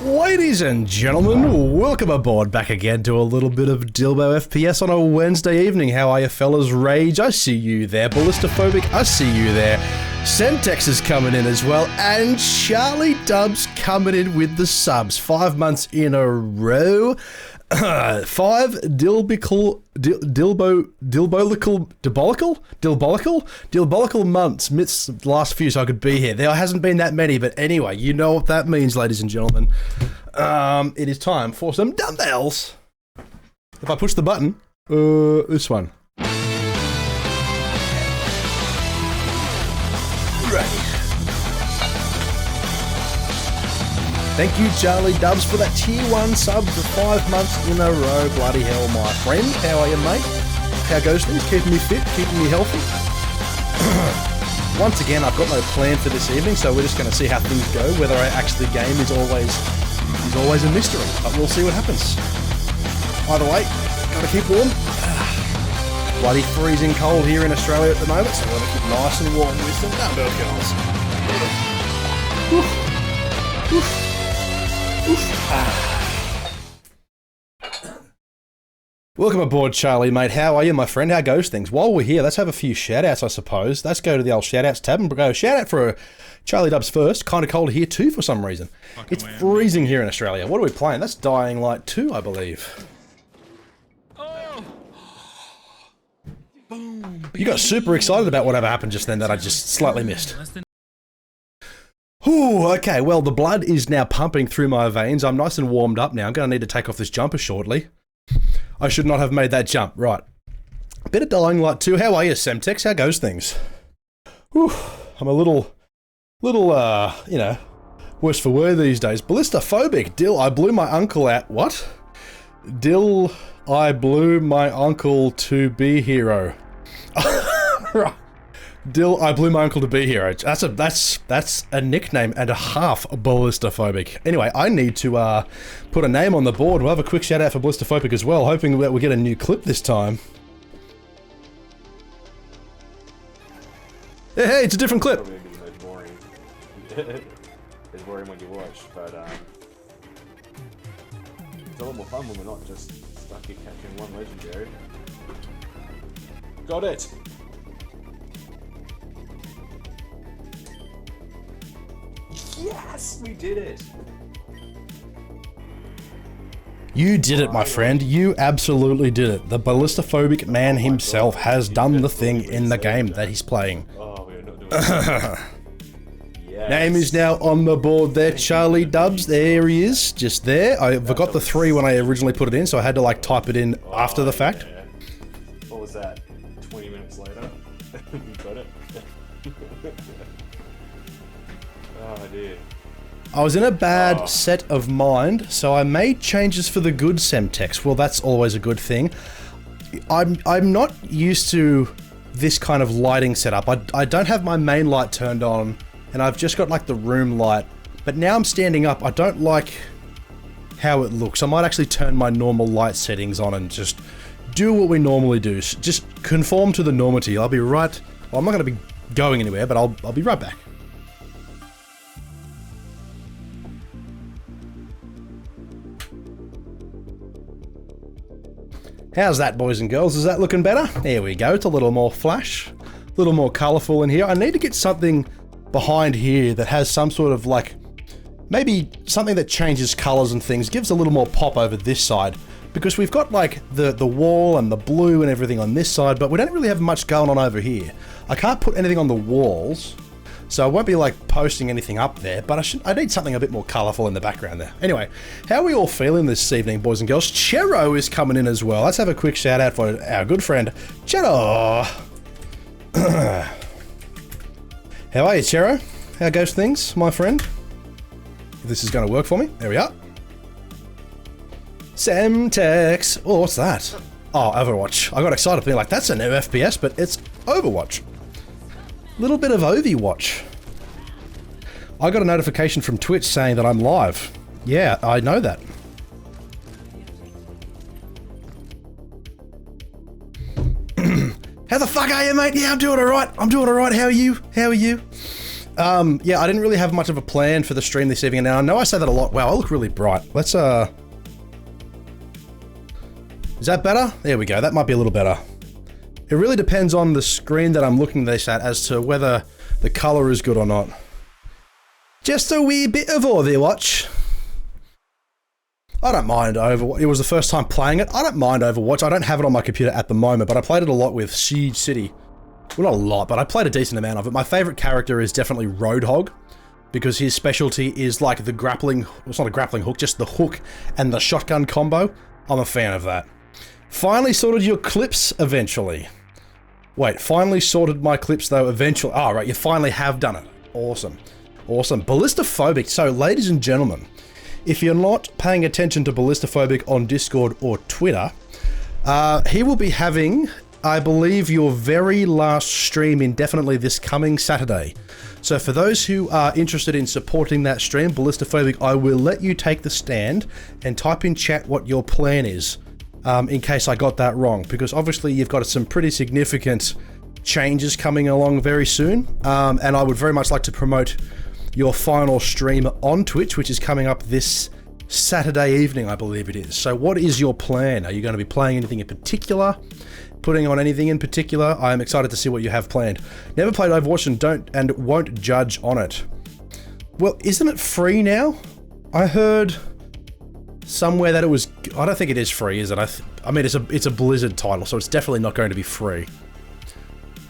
Ladies and gentlemen, welcome aboard back again to a little bit of DylboFPS on a Wednesday evening. How are you fellas? Rage, I see you there. Ballistaphobic, I see you there. Semtex is coming in as well, and Charlie Dubs coming in with the subs. 5 months in a row. 5 Dylbolical months. Missed the last few so I could be here. There hasn't been that many, but anyway, you know what that means, ladies and gentlemen. It is time for some dumbbells. If I push the button, this one. Right. Thank you, Charlie Dubs, for that tier 1 sub for 5 months in a row. Bloody hell, my friend. How are you, mate? How goes things? Keeping me fit? Keeping me healthy? Once again, I've got no plan for this evening, so we're just going to see how things go. Whether I actually game is always a mystery, but we'll see what happens. Either way, gotta keep warm. Bloody freezing cold here in Australia at the moment, so we're gonna keep nice and warm with some dumbbell curls. Welcome aboard, Charlie, mate. How are you, my friend? How goes things? While we're here, let's have a few shout-outs, I suppose. Let's go to the old shout-outs tab and go shout-out for Charlie Dubs first. Kind of cold here too for some reason. It's freezing here in Australia. What are we playing? That's Dying Light 2, I believe. Oh. Boom. You got super excited about whatever happened just then that I just slightly missed. Ooh, okay, well, the blood is now pumping through my veins. I'm nice and warmed up now. I'm going to need to take off this jumper shortly. I should not have made that jump. Right. A bit of Dying Light 2. How are you, Semtex? How goes things? Whew, I'm a little, you know, worse for wear these days. Ballistaphobic. Dill, I blew my uncle out. What? Dill, I blew my uncle to be hero. Right. Dill, I blew my uncle to be hero. That's a nickname and a half, Ballistaphobic. Anyway, I need to put a name on the board. We'll have a quick shout out for Ballistaphobic as well, hoping that we'll get a new clip this time. Hey, it's a different clip. It's probably gonna be boring. It's boring when you watch, but it's a lot more fun when we're not just stuck here catching one legendary. Got it! Yes, we did it! You did it, my friend. You absolutely did it. The Ballistaphobic man himself has done the thing in the game that he's playing. Oh, we're not doing it. Yes. Name is now on the board there, Charlie Dubs. There he is, just there. I forgot the 3 when I originally put it in, so I had to like type it in after the fact. Yeah. What was that? 20 minutes later? We got it. Oh dear. I was in a bad set of mind, so I made changes for the good, Semtex. Well, that's always a good thing. I'm not used to this kind of lighting setup. I don't have my main light turned on, and I've just got like the room light. But now I'm standing up, I don't like how it looks. I might actually turn my normal light settings on and just do what we normally do. Just conform to the normity. I'll be right... Well, I'm not going to be going anywhere, but I'll be right back. How's that, boys and girls? Is that looking better? There we go. It's a little more flash, a little more colourful in here. I need to get something behind here that has some sort of like, maybe something that changes colours and things, gives a little more pop over this side. Because we've got like the wall and the blue and everything on this side, but we don't really have much going on over here. I can't put anything on the walls, so I won't be like posting anything up there, but I need something a bit more colourful in the background there. Anyway, how are we all feeling this evening, boys and girls? Chero is coming in as well. Let's have a quick shout out for our good friend, Chero. How are you, Chero? How goes things, my friend? If this is going to work for me. There we are. Semtex. Oh, what's that? Oh, Overwatch. I got excited being like, that's a new FPS, but it's Overwatch. Little bit of Overwatch. I got a notification from Twitch saying that I'm live. Yeah, I know that. How the fuck are you, mate? Yeah, I'm doing alright. I'm doing alright. How are you? How are you? Yeah, I didn't really have much of a plan for the stream this evening. Now, I know I say that a lot. Wow, I look really bright. Let's, Is that better? There we go. That might be a little better. It really depends on the screen that I'm looking this at as to whether the color is good or not. Just a wee bit of Overwatch. I don't mind Overwatch. It was the first time playing it. I don't mind Overwatch. I don't have it on my computer at the moment, but I played it a lot with Siege City. Well, not a lot, but I played a decent amount of it. My favorite character is definitely Roadhog, because his specialty is like the grappling... It's not a grappling hook, just the hook and the shotgun combo. I'm a fan of that. Finally sorted your clips eventually. Wait, finally sorted my clips though eventually. Oh, right, you finally have done it. Awesome. Awesome. Ballistophobic. So, ladies and gentlemen, if you're not paying attention to Ballistophobic on Discord or Twitter, he will be having, I believe, your very last stream indefinitely this coming Saturday. So for those who are interested in supporting that stream, Ballistophobic, I will let you take the stand and type in chat what your plan is, in case I got that wrong, because obviously you've got some pretty significant changes coming along very soon, and I would very much like to promote your final stream on Twitch, which is coming up this Saturday evening, I believe it is. So what is your plan? Are you going to be playing anything in particular? Putting on anything in particular? I am excited to see what you have planned. Never played Overwatch and won't judge on it. Well, isn't it free now? I heard somewhere that it was... I don't think it is free, is it? I mean, it's a Blizzard title, so it's definitely not going to be free.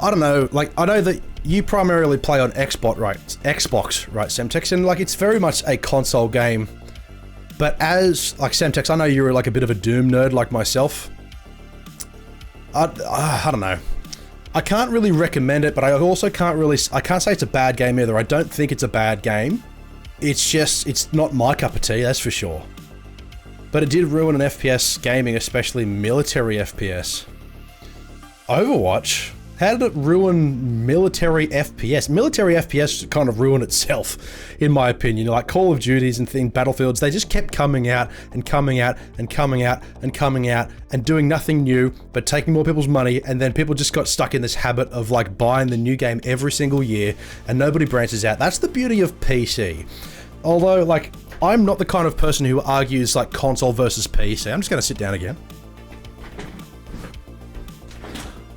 I don't know, like, I know that you primarily play on Xbox, right, Semtex, and, like, it's very much a console game, but as, like, Semtex, I know you're, like, a bit of a Doom nerd like myself. I don't know. I can't really recommend it, but I also I can't say it's a bad game either. I don't think it's a bad game. It's just, it's not my cup of tea, that's for sure. But it did ruin an FPS gaming, especially military FPS. Overwatch? How did it ruin military FPS? Military FPS kind of ruined itself, in my opinion. Like Call of Duties and Battlefields, they just kept coming out and coming out and coming out and coming out and doing nothing new, but taking more people's money, and then people just got stuck in this habit of like buying the new game every single year, and nobody branches out. That's the beauty of PC. Although, like, I'm not the kind of person who argues like console versus PC. I'm just gonna sit down again.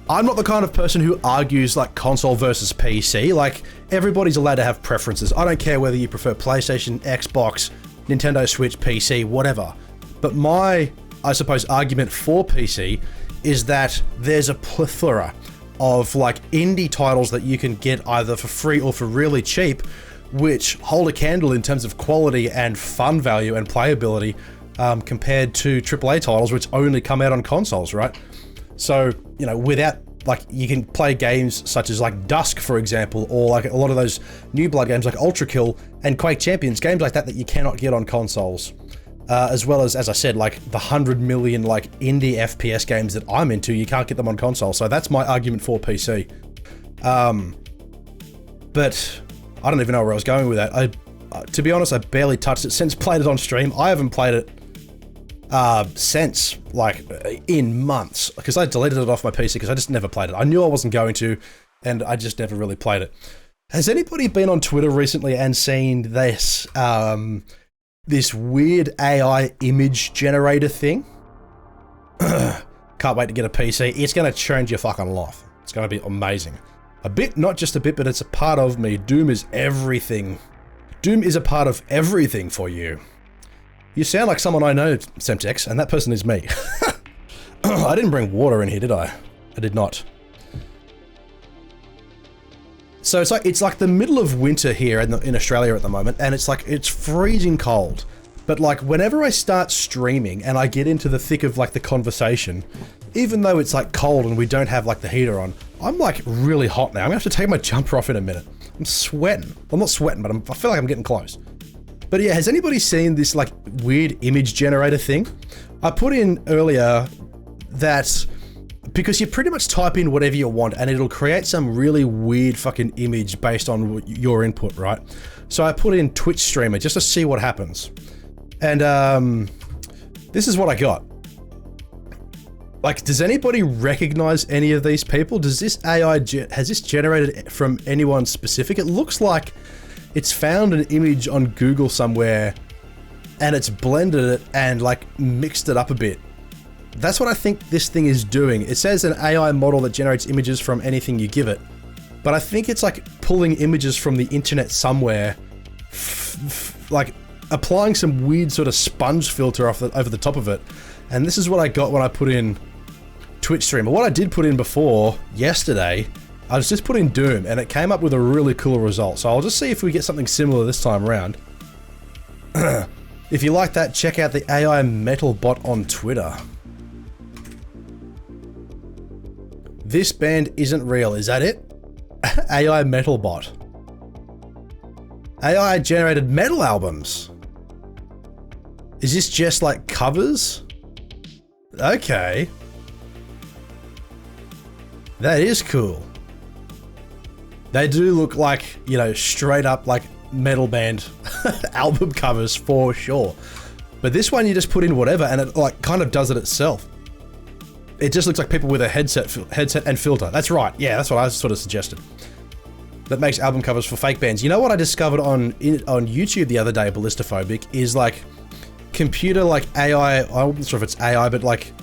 I'm not the kind of person who argues like console versus PC. Like, everybody's allowed to have preferences. I don't care whether you prefer PlayStation, Xbox, Nintendo Switch, PC, whatever. But my, I suppose, argument for PC is that there's a plethora of like indie titles that you can get either for free or for really cheap, which hold a candle in terms of quality and fun value and playability, compared to AAA titles which only come out on consoles, right? So, you know, without, like, you can play games such as, like, Dusk, for example, or, like, a lot of those New Blood games, like Ultra Kill and Quake Champions, games like that you cannot get on consoles. As well as I said, like, the 100 million, like, indie FPS games that I'm into, you can't get them on console. So that's my argument for PC. But I don't even know where I was going with that. To be honest, I barely touched it since played it on stream. I haven't played it since, like, in months, because I deleted it off my PC because I just never played it. I knew I wasn't going to, and I just never really played it. Has anybody been on Twitter recently and seen this, this weird AI image generator thing? Can't wait to get a PC. It's going to change your fucking life. It's going to be amazing. A bit, not just a bit, but it's a part of me. Doom is everything. Doom is a part of everything for you. You sound like someone I know, Semtex, and that person is me. I didn't bring water in here, did I? I did not. So it's like the middle of winter here in Australia at the moment, and it's freezing cold. But like whenever I start streaming and I get into the thick of like the conversation, even though it's like cold and we don't have like the heater on, I'm like really hot now. I'm gonna have to take my jumper off in a minute. I'm sweating. Well, I'm not sweating, but I feel like I'm getting close. But yeah, has anybody seen this like weird image generator thing? I put in earlier that because you pretty much type in whatever you want and it'll create some really weird fucking image based on your input, right? So I put in Twitch streamer just to see what happens. And this is what I got. Like, does anybody recognize any of these people? Does this AI, has this generated from anyone specific? It looks like it's found an image on Google somewhere and it's blended it and like mixed it up a bit. That's what I think this thing is doing. It says an AI model that generates images from anything you give it. But I think it's like pulling images from the internet somewhere, like applying some weird sort of sponge filter over the top of it. And this is what I got when I put in Twitch streamer. What I did put in before, yesterday, I was just putting Doom and it came up with a really cool result. So I'll just see if we get something similar this time around. If you like that, check out the AI Metal Bot on Twitter. This band isn't real, is that it? AI Metal Bot. AI generated metal albums. Is this just like covers? Okay. That is cool. They do look like, you know, straight up like metal band album covers for sure. But this one you just put in whatever and it like kind of does it itself. It just looks like people with a headset and filter. That's right. Yeah, that's what I sort of suggested. That makes album covers for fake bands. You know what I discovered on YouTube the other day, Ballistophobic, is like computer like AI, I'm not sure if it's AI, but like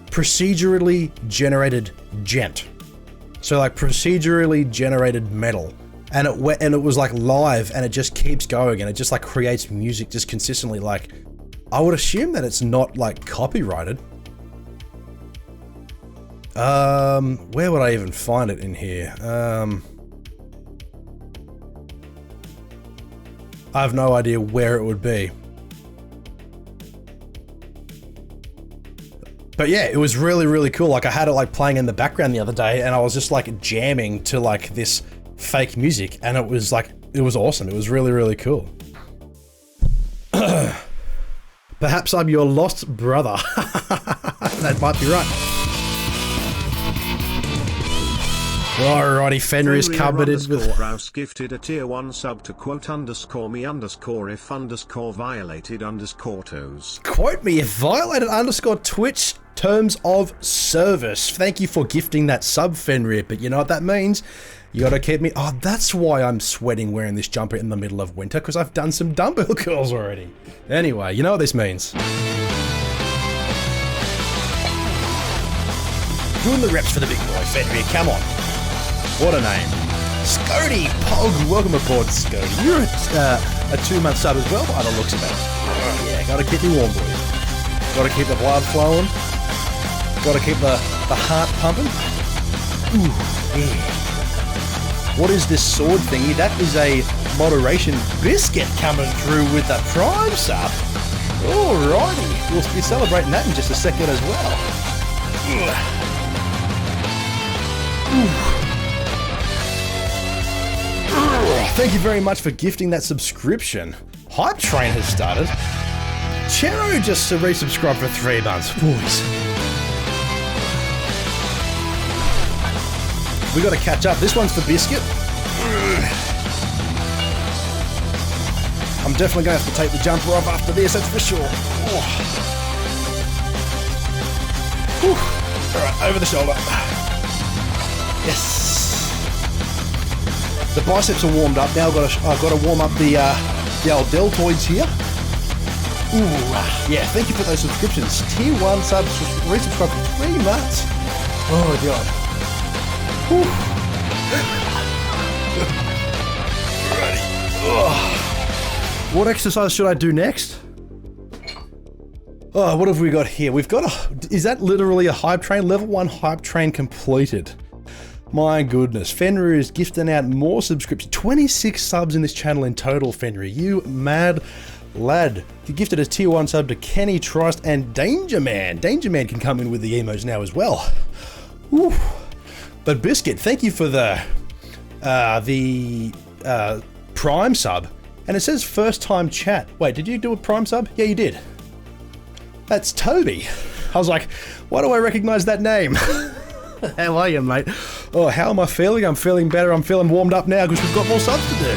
procedurally generated gent. So like procedurally generated metal. And it was like live and it just keeps going and it just like creates music just consistently. Like, I would assume that it's not like copyrighted. Where would I even find it in here? I have no idea where it would be. But yeah, it was really, really cool. Like I had it like playing in the background the other day and I was just like jamming to like this fake music and it was like, it was awesome. It was really, really cool. Perhaps I'm your lost brother. That might be right. Alrighty, Fenrir's covered it with... Rouse gifted a tier 1 sub to quote underscore me underscore if underscore violated underscore toes. Quote me if violated underscore Twitch terms of service. Thank you for gifting that sub, Fenrir, but you know what that means? You gotta keep me... Oh, that's why I'm sweating wearing this jumper in the middle of winter, because I've done some dumbbell curls already. Anyway, you know what this means. Doing the reps for the big boy, Fenrir, come on. What a name. Scody Pog, welcome aboard, Scody. You're a 2-month sub as well by the looks of it. Yeah, gotta keep me warm, boys. Gotta keep the blood flowing. Gotta keep the heart pumping. Ooh, yeah. What is this sword thingy? That is a moderation biscuit coming through with the prime sub. Alrighty, we'll be celebrating that in just a second as well. Ooh. Thank you very much for gifting that subscription. Hype Train has started. Chero just resubscribed for 3 months. Boys. We gotta catch up. This one's for Biscuit. I'm definitely gonna have to take the jumper off after this, that's for sure. Alright, over the shoulder. Yes. The biceps are warmed up. Now I've got to warm up the old deltoids here. Ooh, yeah, thank you for those subscriptions. Tier 1 subs, resubscribe for 3 months. Oh god. What exercise should I do next? Oh, what have we got here? We've got is that literally a hype train? Level 1 hype train completed. My goodness, Fenrir is gifting out more subscriptions. 26 subs in this channel in total, Fenrir. You mad lad. You gifted a tier 1 sub to Kenny Trust and Danger Man. Danger Man can come in with the emotes now as well. Whew. But Biscuit, thank you for the Prime sub. And it says first time chat. Wait, did you do a Prime sub? Yeah, you did. That's Toby. I was like, why do I recognize that name? How are you, mate? Oh, how am I feeling? I'm feeling better. I'm feeling warmed up now because we've got more subs to do.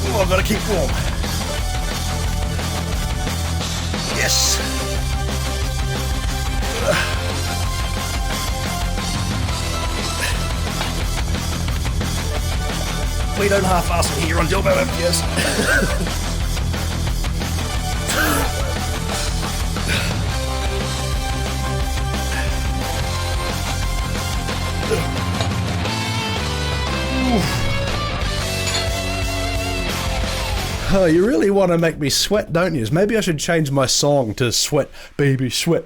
Oh, I've got to keep warm. Yes. We don't half-ass it here on DylboFPS. Oh, you really want to make me sweat, don't you? Maybe I should change my song to Sweat, Baby, Sweat.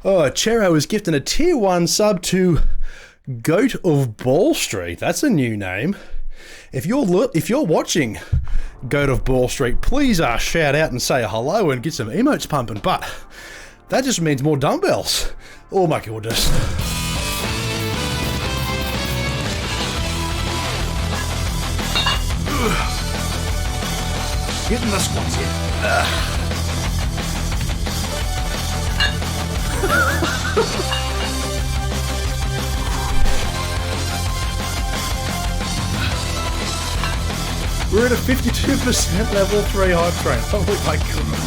Oh, Chero is gifting a tier 1 sub to Goat of Ball Street. That's a new name. If you're watching Goat of Ball Street, please shout out and say hello and get some emotes pumping. But that just means more dumbbells. Oh my goodness. Getting the squats in. We're at a 52% level 3 hype train. Oh my goodness.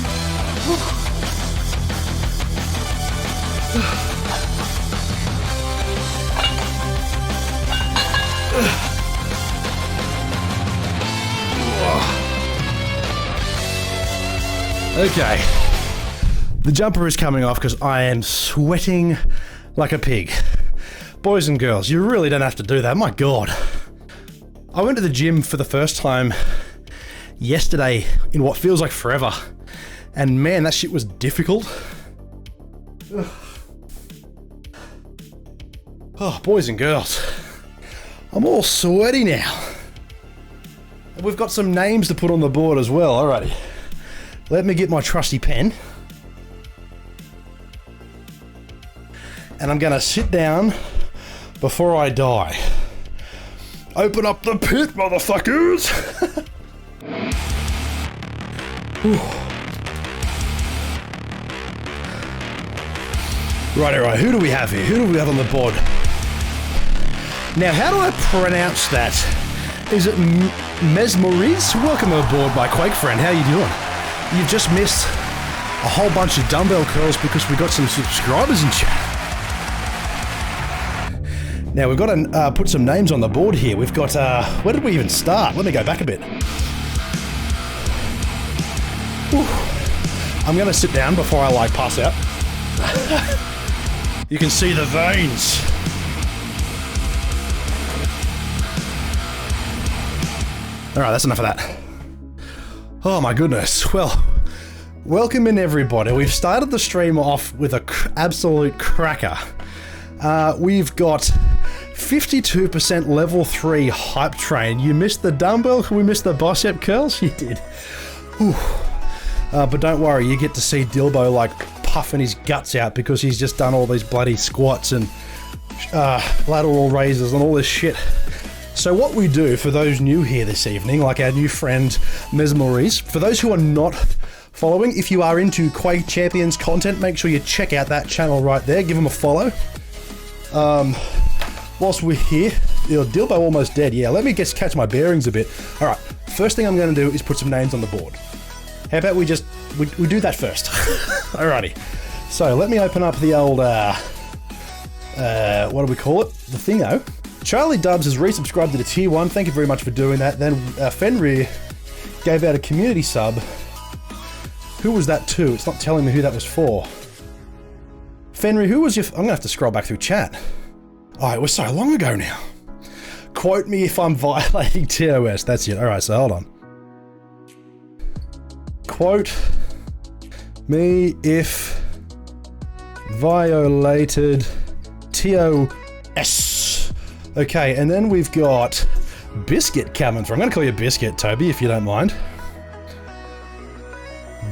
Okay, the jumper is coming off because I am sweating like a pig. Boys and girls, you really don't have to do that, my God. I went to the gym for the first time yesterday in what feels like forever, and man, that shit was difficult. Ugh. Oh, boys and girls, I'm all sweaty now. And we've got some names to put on the board as well, alrighty. Let me get my trusty pen. And I'm gonna sit down before I die. Open up the pit, motherfuckers! Right, who do we have here? Who do we have on the board? Now, how do I pronounce that? Is it Mesmeriz? Welcome aboard, my Quake friend. How you doing? You've just missed a whole bunch of dumbbell curls because we got some subscribers in chat. Now we've got to put some names on the board here. We've got, where did we even start? Let me go back a bit. Whew. I'm going to sit down before I like pass out. You can see the veins. All right, that's enough of that. Oh my goodness. Well, welcome in everybody. We've started the stream off with an absolute cracker. We've got 52% level 3 hype train. You missed the dumbbell? We missed the bicep curls? You did. Whew. But don't worry, you get to see Dylbo like puffing his guts out because he's just done all these bloody squats and lateral raises and all this shit. So what we do, for those new here this evening, like our new friend Mesmeriz, for those who are not following, if you are into Quake Champions content, make sure you check out that channel right there, give them a follow. Whilst we're here, Dylbo almost dead, yeah, let me catch my bearings a bit. Alright, first thing I'm going to do is put some names on the board. How about we do that first? Alrighty, so let me open up the old, what do we call it? The thingo. Charlie Dubs has resubscribed to the tier 1. Thank you very much for doing that. Then Fenrir gave out a community sub. Who was that to? It's not telling me who that was for. Fenrir, who was your... I'm going to have to scroll back through chat. Oh, it was so long ago now. Quote me if I'm violating TOS. That's it. Alright, so hold on. Quote me if violated TOS. Okay, and then we've got Biscuit coming through. I'm going to call you Biscuit, Toby, if you don't mind.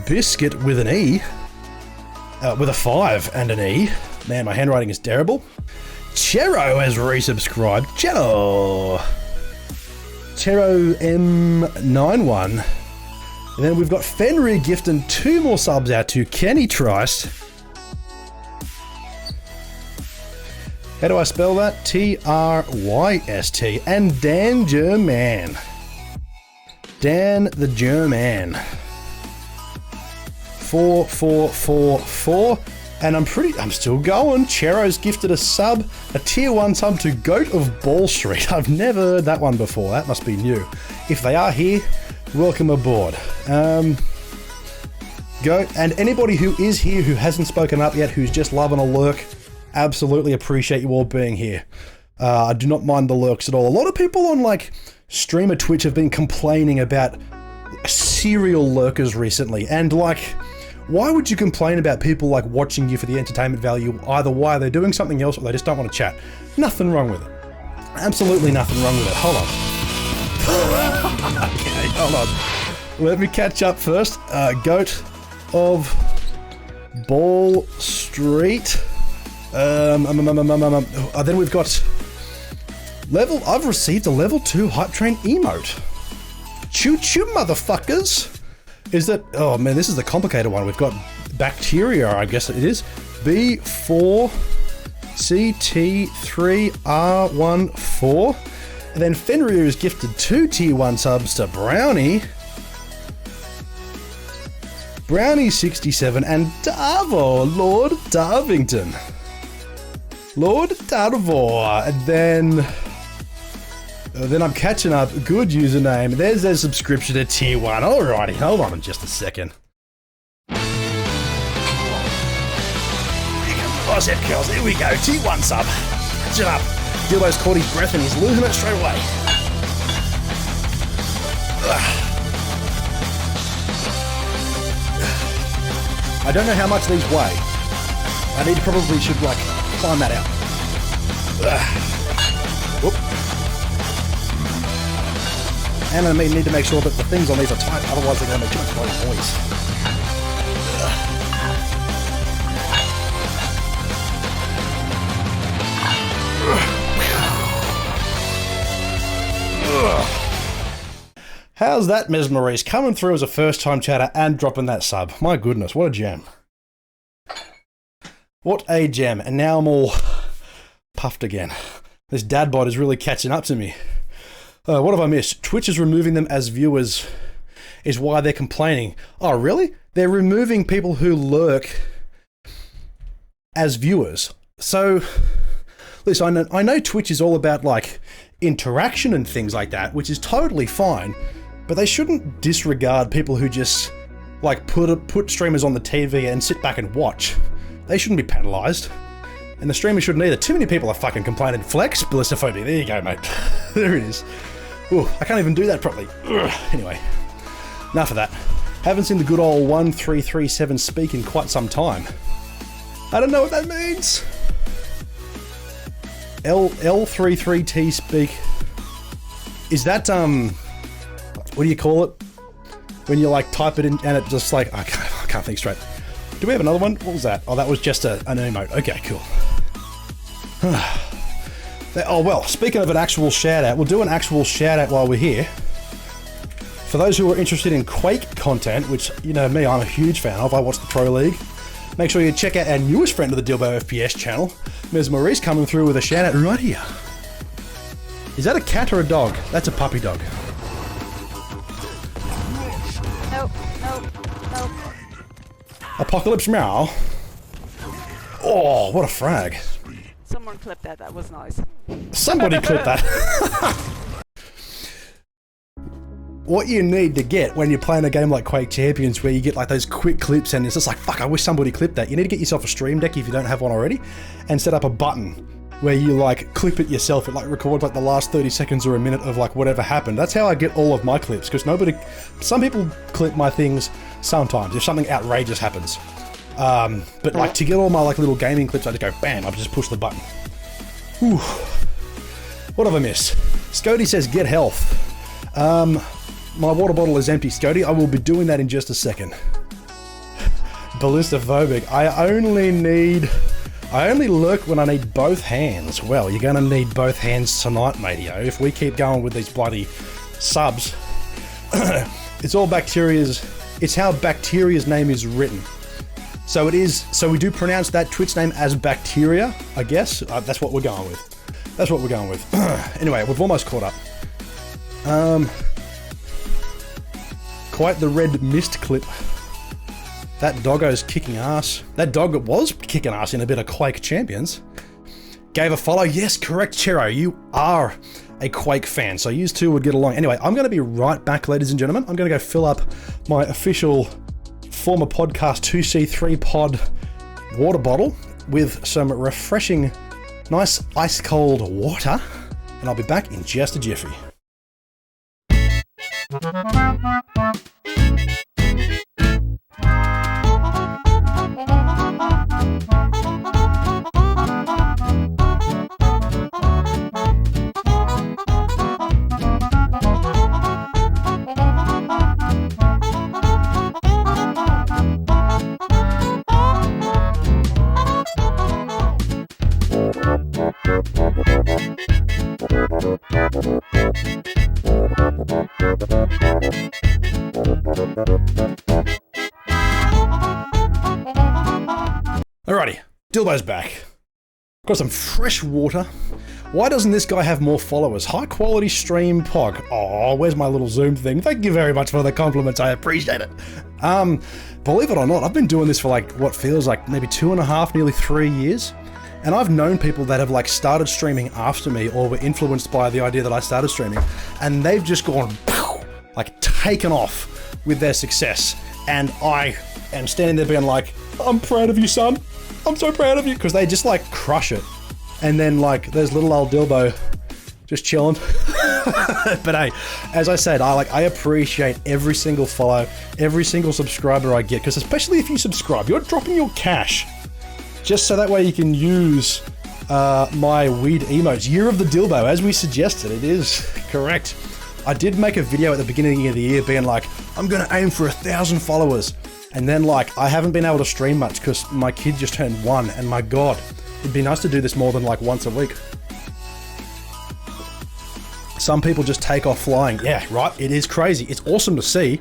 Biscuit with an E. With a 5 and an E. Man, my handwriting is terrible. Chero has resubscribed. Tero M91. And then we've got Fenrir gifting 2 more subs out to Kenny Tryst. How do I spell that? T-R-Y-S-T. And Dan German. Dan the German. 4444. And I'm still going. Chero's gifted a sub, a tier 1 sub to Goat of Ball Street. I've never heard that one before. That must be new. If they are here, welcome aboard. Goat, and anybody who is here who hasn't spoken up yet, who's just loving a lurk, absolutely appreciate you all being here. I do not mind the lurks at all. A lot of people on like streamer Twitch have been complaining about serial lurkers recently, and like, why would you complain about people like watching you for the entertainment value? Either why they're doing something else or they just don't want to chat. Nothing wrong with it. Absolutely nothing wrong with it. Hold on. Okay, hold on. Let me catch up first. Goat of Ball Street. Then we've got I've received a level 2 hype train emote. Choo choo, motherfuckers. Is that? Oh man, this is the complicated one. We've got bacteria, I guess it is. B4CT3R14. And then Fenrir is gifted 2 tier 1 subs to Brownie. Brownie67 and Darvo, Lord Darvington. Lord Darvor. And then I'm catching up. Good username. There's their subscription to tier 1. Alrighty, hold on just a second. Bicep curls, here we go. Tier 1 sub. Catching up. Dilbo's caught his breath and he's losing it straight away. I don't know how much these weigh. I probably should like find that out. Whoop. And I need to make sure that the things on these are tight, otherwise they're going to make too much noise. How's that, Ms. Maurice? Coming through as a first-time chatter and dropping that sub. My goodness, what a gem. What a gem. And now I'm all puffed again. This dad bod is really catching up to me. What have I missed? Twitch is removing them as viewers is why they're complaining. Oh, really? They're removing people who lurk as viewers. So, listen, I know Twitch is all about, like, interaction and things like that, which is totally fine, but they shouldn't disregard people who just, like, put streamers on the TV and sit back and watch. They shouldn't be penalised. And the streamers shouldn't either. Too many people are fucking complaining. Flex, ballistophobia. There you go, mate. There it is. Ooh, I can't even do that properly. Ugh. Anyway, enough of that. Haven't seen the good old 1337 speak in quite some time. I don't know what that means. L33T speak. Is that, what do you call it? When you like type it in and it just like, I can't think straight. Do we have another one? What was that? Oh, that was just an emote. Okay, cool. Oh, well, speaking of an actual shout out, we'll do an actual shout out while we're here. For those who are interested in Quake content, which, you know me, I'm a huge fan of, I watch the Pro League, make sure you check out our newest friend of the DylboFPS channel, Ms. Maurice, coming through with a shout out right here. Is that a cat or a dog? That's a puppy dog. Nope. Apocalypse Meow. Oh, what a frag. Someone clipped that. That was nice. Somebody clip that. What you need to get when you're playing a game like Quake Champions where you get like those quick clips and it's just like, fuck, I wish somebody clipped that. You need to get yourself a stream deck if you don't have one already and set up a button where you like clip it yourself. It like records like the last 30 seconds or a minute of like whatever happened. That's how I get all of my clips, because some people clip my things sometimes if something outrageous happens. But like to get all my like little gaming clips, I just go bam, I just push the button. Whew. What have I missed? Scody says get health. My water bottle is empty, Scody. I will be doing that in just a second. Ballistophobic. I only lurk when I need both hands. Well, you're gonna need both hands tonight, matey. If we keep going with these bloody subs. It's all bacteria's. It's how bacteria's name is written. So it is. So we do pronounce that Twitch name as bacteria, I guess. That's what we're going with. That's what we're going with. Anyway, we've almost caught up. Quite the red mist clip. That doggo's kicking ass. That dog was kicking ass in a bit of Quake Champions. Gave a follow. Yes, correct, Chero. You are a Quake fan, so you two would get along. Anyway, I'm going to be right back, ladies and gentlemen. I'm going to go fill up my official former podcast 2C3 pod water bottle with some refreshing, nice ice cold water, and I'll be back in just a jiffy. Alrighty, Dylbo's back. Got some fresh water. Why doesn't this guy have more followers? High quality stream pog. Oh, where's my little Zoom thing? Thank you very much for the compliments. I appreciate it. Believe it or not, I've been doing this for like what feels like maybe 2.5, nearly 3 years. And I've known people that have like started streaming after me or were influenced by the idea that I started streaming, and they've just gone like taken off with their success. And I am standing there being like, I'm proud of you, son. I'm so proud of you, because they just like crush it. And then like there's little old Dylbo just chilling. But hey, as I said, I appreciate every single follow, every single subscriber I get, because especially if you subscribe, you're dropping your cash just so that way you can use my weird emotes. Year of the Dylbo, as we suggested. It is correct. I did make a video at the beginning of the year being like, I'm gonna aim for 1,000 followers. And then like, I haven't been able to stream much because my kid just turned 1, and my God, it'd be nice to do this more than like once a week. Some people just take off flying. Yeah, right, it is crazy. It's awesome to see.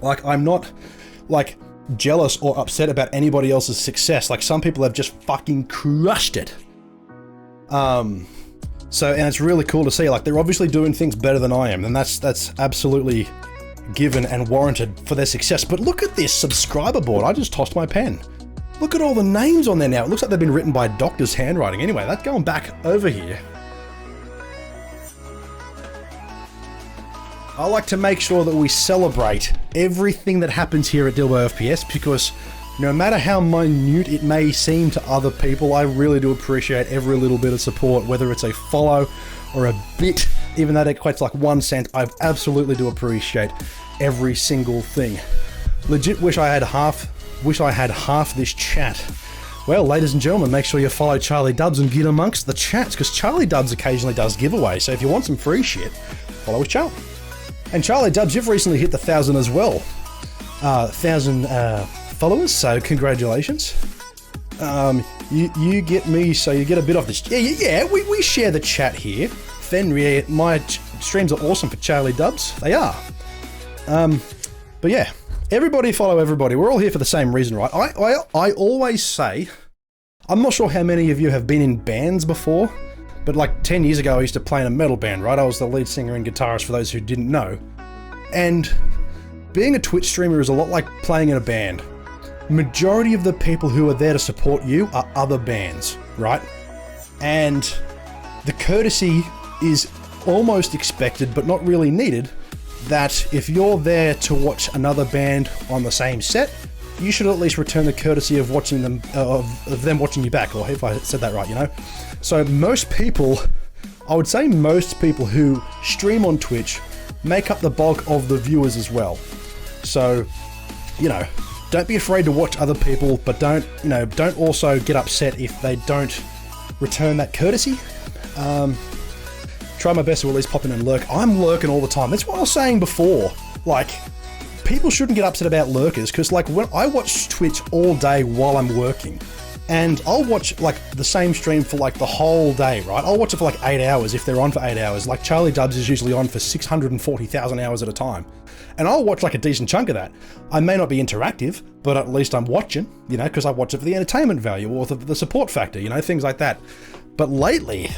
Like, I'm not like jealous or upset about anybody else's success. Like, some people have just fucking crushed it. And it's really cool to see. Like, they're obviously doing things better than I am, and that's absolutely given and warranted for their success. But look at this subscriber board. I just tossed my pen. Look at all the names on there now. It looks like they've been written by doctor's handwriting. Anyway, that's going back over here. I like to make sure that we celebrate everything that happens here at DylboFPS, because no matter how minute it may seem to other people, I really do appreciate every little bit of support, whether it's a follow or a bit, even though that equates like 1 cent. I absolutely do appreciate every single thing. Legit wish I had half this chat. Well, ladies and gentlemen, make sure you follow Charlie Dubs and get amongst the chats, because Charlie Dubs occasionally does giveaways, so if you want some free shit, follow his channel. And Charlie Dubs, you've recently hit the 1,000 as well. 1,000 followers, so congratulations. You get me, so you get a bit off this. Yeah, we share the chat here. Fenrir, my streams are awesome for Charlie Dubs. They are. But yeah, everybody follow everybody. We're all here for the same reason, right? I always say, I'm not sure how many of you have been in bands before, but like 10 years ago, I used to play in a metal band, right? I was the lead singer and guitarist, for those who didn't know. And being a Twitch streamer is a lot like playing in a band. Majority of the people who are there to support you are other bands, right? And the courtesy is almost expected, but not really needed, that if you're there to watch another band on the same set, you should at least return the courtesy of watching them, of them watching you back, or if I said that right, you know? So most people, I would say most people who stream on Twitch make up the bulk of the viewers as well. So, you know, don't be afraid to watch other people, but don't also get upset if they don't return that courtesy. Try my best to at least pop in and lurk. I'm lurking all the time. That's what I was saying before. Like, people shouldn't get upset about lurkers, because like when I watch Twitch all day while I'm working, And I'll watch like the same stream for like the whole day, right? I'll watch it for like 8 hours if they're on for 8 hours. Like Charlie Dubs is usually on for 640,000 hours at a time. And I'll watch like a decent chunk of that. I may not be interactive, but at least I'm watching, you know, because I watch it for the entertainment value or the support factor, you know, things like that. But lately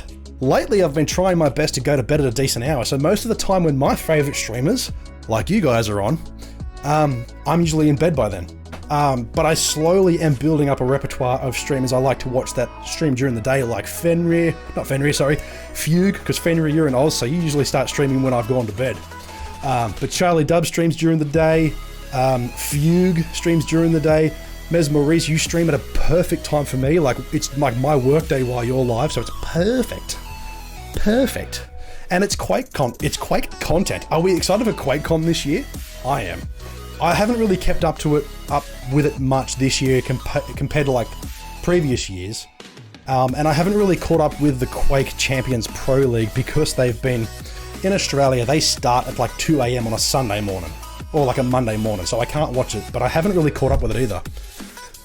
I've been trying my best to go to bed at a decent hour. So most of the time when my favorite streamers, like you guys, are on, I'm usually in bed by then. But I slowly am building up a repertoire of streamers I like to watch that stream during the day, like Fugue, because Fenrir, you're in Oz, so you usually start streaming when I've gone to bed. But Charlie Dub streams during the day, Fugue streams during the day, Mes Maurice, you stream at a perfect time for me, like it's like my work day while you're live, so it's perfect. Perfect. And it's Quake content. Are we excited for QuakeCon this year? I am. I haven't really kept up with it much this year compared to like previous years. And I haven't really caught up with the Quake Champions Pro League because they've been in Australia. They start at like 2 AM on a Sunday morning or like a Monday morning, so I can't watch it, but I haven't really caught up with it either.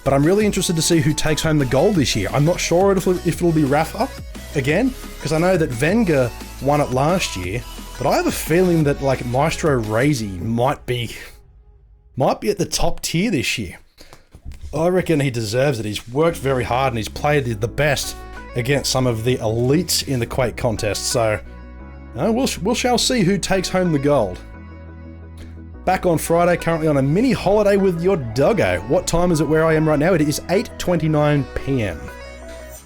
But I'm really interested to see who takes home the gold this year. I'm not sure if it'll be Rafa again, because I know that Venga won it last year, but I have a feeling that like Maestro Razy might be at the top tier this year. I reckon he deserves it. He's worked very hard and he's played the best against some of the elites in the Quake contest, so we shall see who takes home the gold. Back on Friday, currently on a mini holiday with your doggo. What time is it where I am right now? It is 8:29 PM.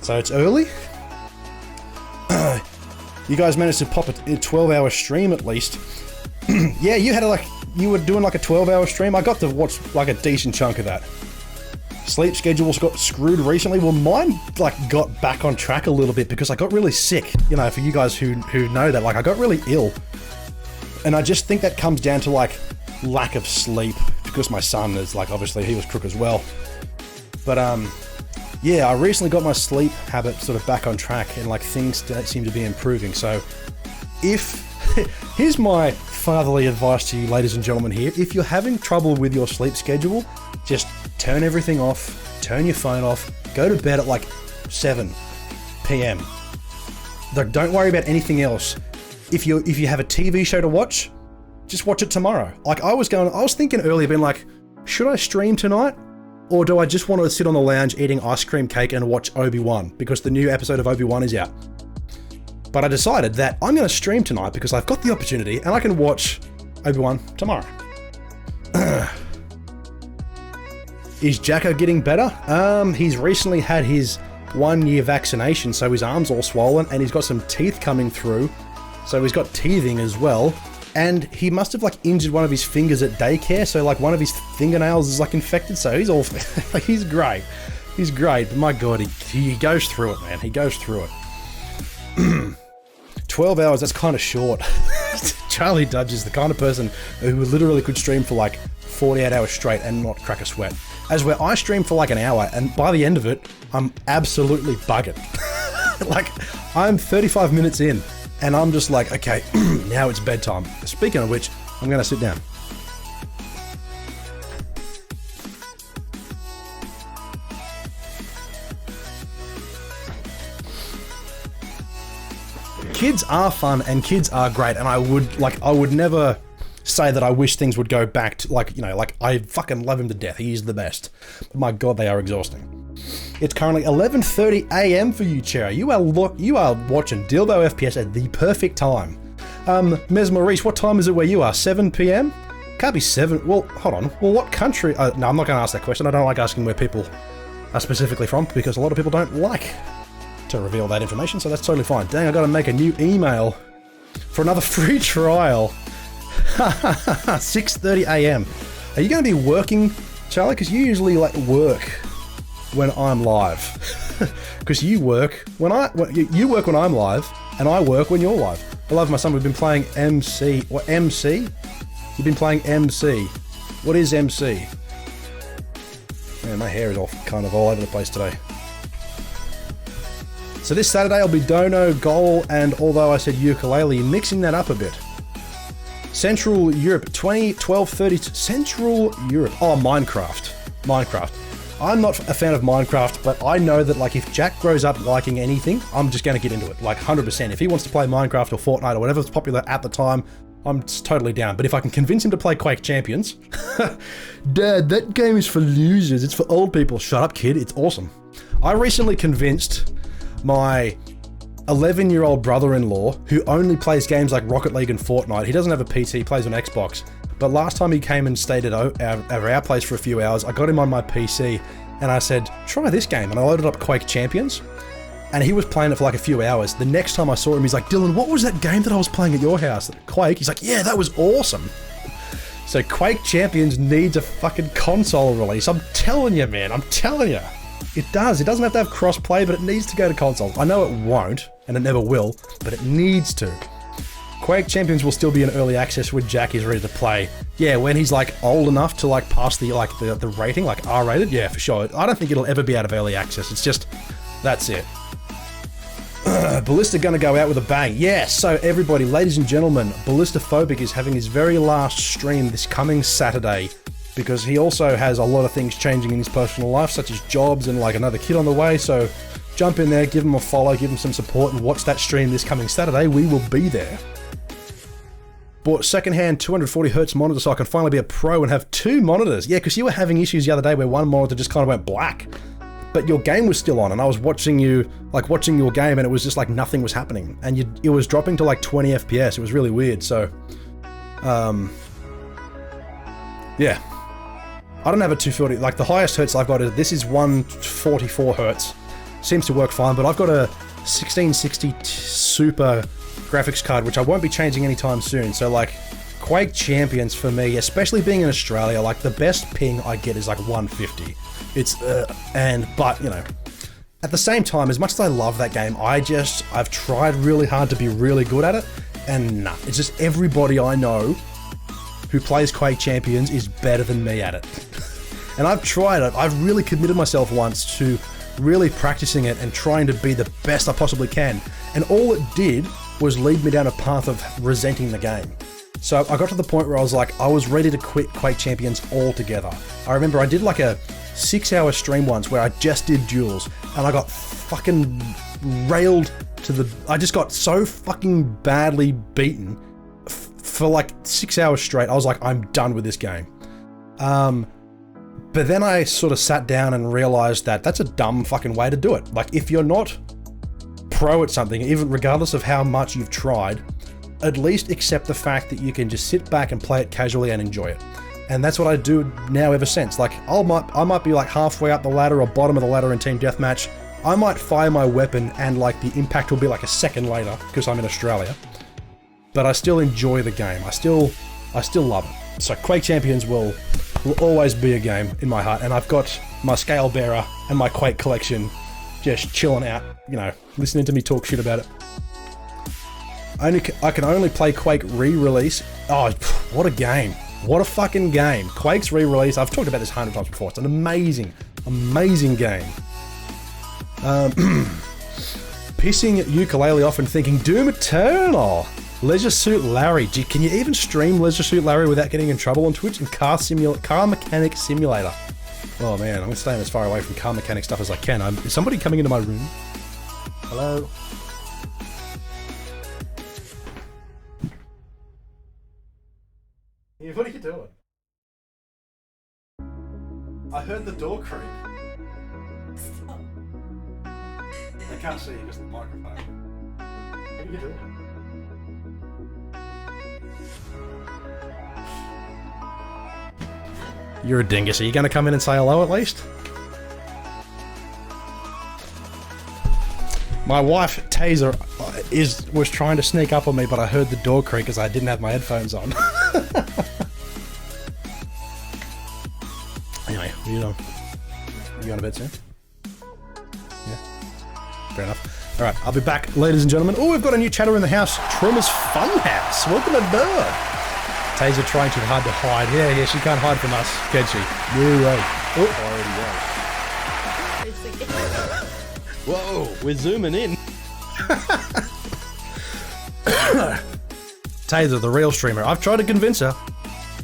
So it's early. You guys managed to pop a 12-hour stream at least. Yeah, you were doing like a 12-hour stream. I got to watch like a decent chunk of that. Sleep schedules got screwed recently. Well, mine like got back on track a little bit because I got really sick. You know, for you guys who know that, like I got really ill. And I just think that comes down to like lack of sleep because my son is like, obviously he was crook as well. But yeah, I recently got my sleep habit sort of back on track and like things seem to be improving. So here's my fatherly advice to you, ladies and gentlemen here. If you're having trouble with your sleep schedule, just turn everything off, turn your phone off, go to bed at like 7 PM. Like, don't worry about anything else. If you have a TV show to watch, just watch it tomorrow. Like I was thinking earlier, being like, should I stream tonight? Or do I just want to sit on the lounge eating ice cream cake and watch Obi-Wan because the new episode of Obi-Wan is out? But I decided that I'm going to stream tonight because I've got the opportunity and I can watch Obi-Wan tomorrow. Is Jacko getting better? He's recently had his 1-year vaccination, so his arm's all swollen and he's got some teeth coming through. So he's got teething as well. And he must have like injured one of his fingers at daycare, so like one of his fingernails is like infected, so he's all like he's great. He's great, but my god, he goes through it, man. He goes through it. 12 hours, that's kind of short. Charlie Dudge is the kind of person who literally could stream for like 48 hours straight and not crack a sweat. As where I stream for like an hour, and by the end of it, I'm absolutely buggered. Like, I'm 35 minutes in, and I'm just like, okay, now it's bedtime. Speaking of which, I'm gonna sit down. Kids are fun and kids are great, and I would never say that I wish things would go back to like I fucking love him to death. He is the best. But my god, they are exhausting. It's currently 11:30 AM for you, Cherry. You are watching DylboFPS at the perfect time. Mes Maurice, what time is it where you are? 7 PM? Can't be 7. Well, hold on. Well, what country? No, I'm not going to ask that question. I don't like asking where people are specifically from because a lot of people don't like to reveal that information, so that's totally fine. Dang, I got to make a new email for another free trial. 6:30 AM. Are you going to be working, Charlie? Because you usually like work when I'm live. Because you work when I'm live, and I work when you're live. I love my son. We've been playing MC. What, MC? You've been playing MC. What is MC? Man, my hair is kind of all over the place today. So this Saturday I'll be Dono, Goal, and although I said ukulele, mixing that up a bit. Central Europe, 20, 12, 30, Central Europe. Oh, Minecraft. I'm not a fan of Minecraft, but I know that like if Jack grows up liking anything, I'm just going to get into it, like 100%. If he wants to play Minecraft or Fortnite or whatever's popular at the time, I'm totally down. But if I can convince him to play Quake Champions, Dad, that game is for losers. It's for old people. Shut up, kid. It's awesome. I recently convinced my 11-year-old brother-in-law, who only plays games like Rocket League and Fortnite. He doesn't have a PC, he plays on Xbox. But last time he came and stayed at our place for a few hours, I got him on my PC and I said, try this game. And I loaded up Quake Champions and he was playing it for like a few hours. The next time I saw him, he's like, Dylan, what was that game that I was playing at your house? Quake? He's like, yeah, that was awesome. So Quake Champions needs a fucking console release. I'm telling you, man, I'm telling you. It does. It doesn't have to have cross-play, but it needs to go to consoles. I know it won't, and it never will, but it needs to. Quake Champions will still be in early access when Jack is ready to play. Yeah, when he's like old enough to like pass the rating, like R-rated, yeah, for sure. I don't think it'll ever be out of early access. It's just, that's it. Ballista gonna go out with a bang. Yes, so everybody, ladies and gentlemen, Ballistaphobic is having his very last stream this coming Saturday because he also has a lot of things changing in his personal life, such as jobs and like another kid on the way, so jump in there, give him a follow, give him some support, and watch that stream this coming Saturday. We will be there. Bought secondhand 240Hz monitor so I can finally be a pro and have 2 monitors. Yeah, because you were having issues the other day where one monitor just kind of went black. But your game was still on, and I was watching you, like watching your game, and it was just like nothing was happening. And it was dropping to like 20 FPS. It was really weird, so... yeah. I don't have a 240, like the highest hertz I've got is, this is 144 Hz. Seems to work fine, but I've got a 1660 Super graphics card, which I won't be changing anytime soon. So like, Quake Champions for me, especially being in Australia, like the best ping I get is like 150. It's, but you know, at the same time, as much as I love that game, I've tried really hard to be really good at it, and nah, it's just everybody I know who plays Quake Champions is better than me at it. And I've tried it. I've really committed myself once to really practicing it and trying to be the best I possibly can. And all it did was lead me down a path of resenting the game. So I got to the point where I was like, I was ready to quit Quake Champions altogether. I remember I did like a 6-hour stream once where I just did duels, and I got fucking railed to the... I just got so fucking badly beaten for like 6 hours straight. I was like, I'm done with this game. But then I sort of sat down and realized that that's a dumb fucking way to do it. Like, if you're not pro at something, even regardless of how much you've tried, at least accept the fact that you can just sit back and play it casually and enjoy it. And that's what I do now ever since. Like, I might be like halfway up the ladder or bottom of the ladder in Team Deathmatch. I might fire my weapon and like the impact will be like a second later because I'm in Australia. But I still enjoy the game. I still love it. So Quake Champions will always be a game in my heart, and I've got my Scale Bearer and my Quake collection just chilling out, you know, listening to me talk shit about it. I can only play Quake re-release. Oh, what a game. What a fucking game. Quake's re-release, I've talked about this 100 times before. It's an amazing, amazing game. Pissing ukulele off and thinking, Doom Eternal! Leisure Suit Larry. Gee, can you even stream Leisure Suit Larry without getting in trouble on Twitch? And Car Mechanic Simulator. Oh man, I'm staying as far away from car mechanic stuff as I can. Is somebody coming into my room? Hello? Yeah, what are you doing? I heard the door creak. Stop. I can't see you because of the microphone. What are you doing? You're a dingus. Are you going to come in and say hello at least? My wife, Taser, was trying to sneak up on me, but I heard the door creak because I didn't have my headphones on. Anyway, what are you doing? Are you going to bed soon? Yeah. Fair enough. Alright, I'll be back, ladies and gentlemen. Oh, we've got a new chatter in the house. Trauma's Funhouse. Welcome aboard. Taser trying too hard to hide. Yeah, she can't hide from us, can she? No way. Oh. Whoa, we're zooming in. Taser, the real streamer. I've tried to convince her.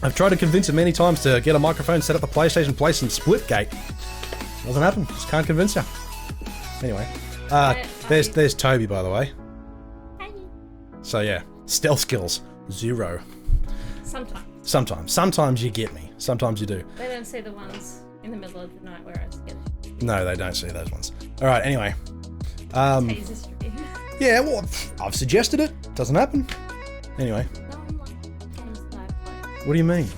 I've tried to convince her many times to get a microphone, set up a PlayStation place, and Splitgate. Doesn't happen. Just can't convince you. Anyway, there's Toby, by the way. So yeah, stealth skills 0. Sometimes you get me. Sometimes you do. They don't see the ones in the middle of the night where I was getting. No, they don't see those ones. All right. Anyway. Taser stream. Yeah. Well, I've suggested it. Doesn't happen. Anyway. No one likes games that I play. What do you mean?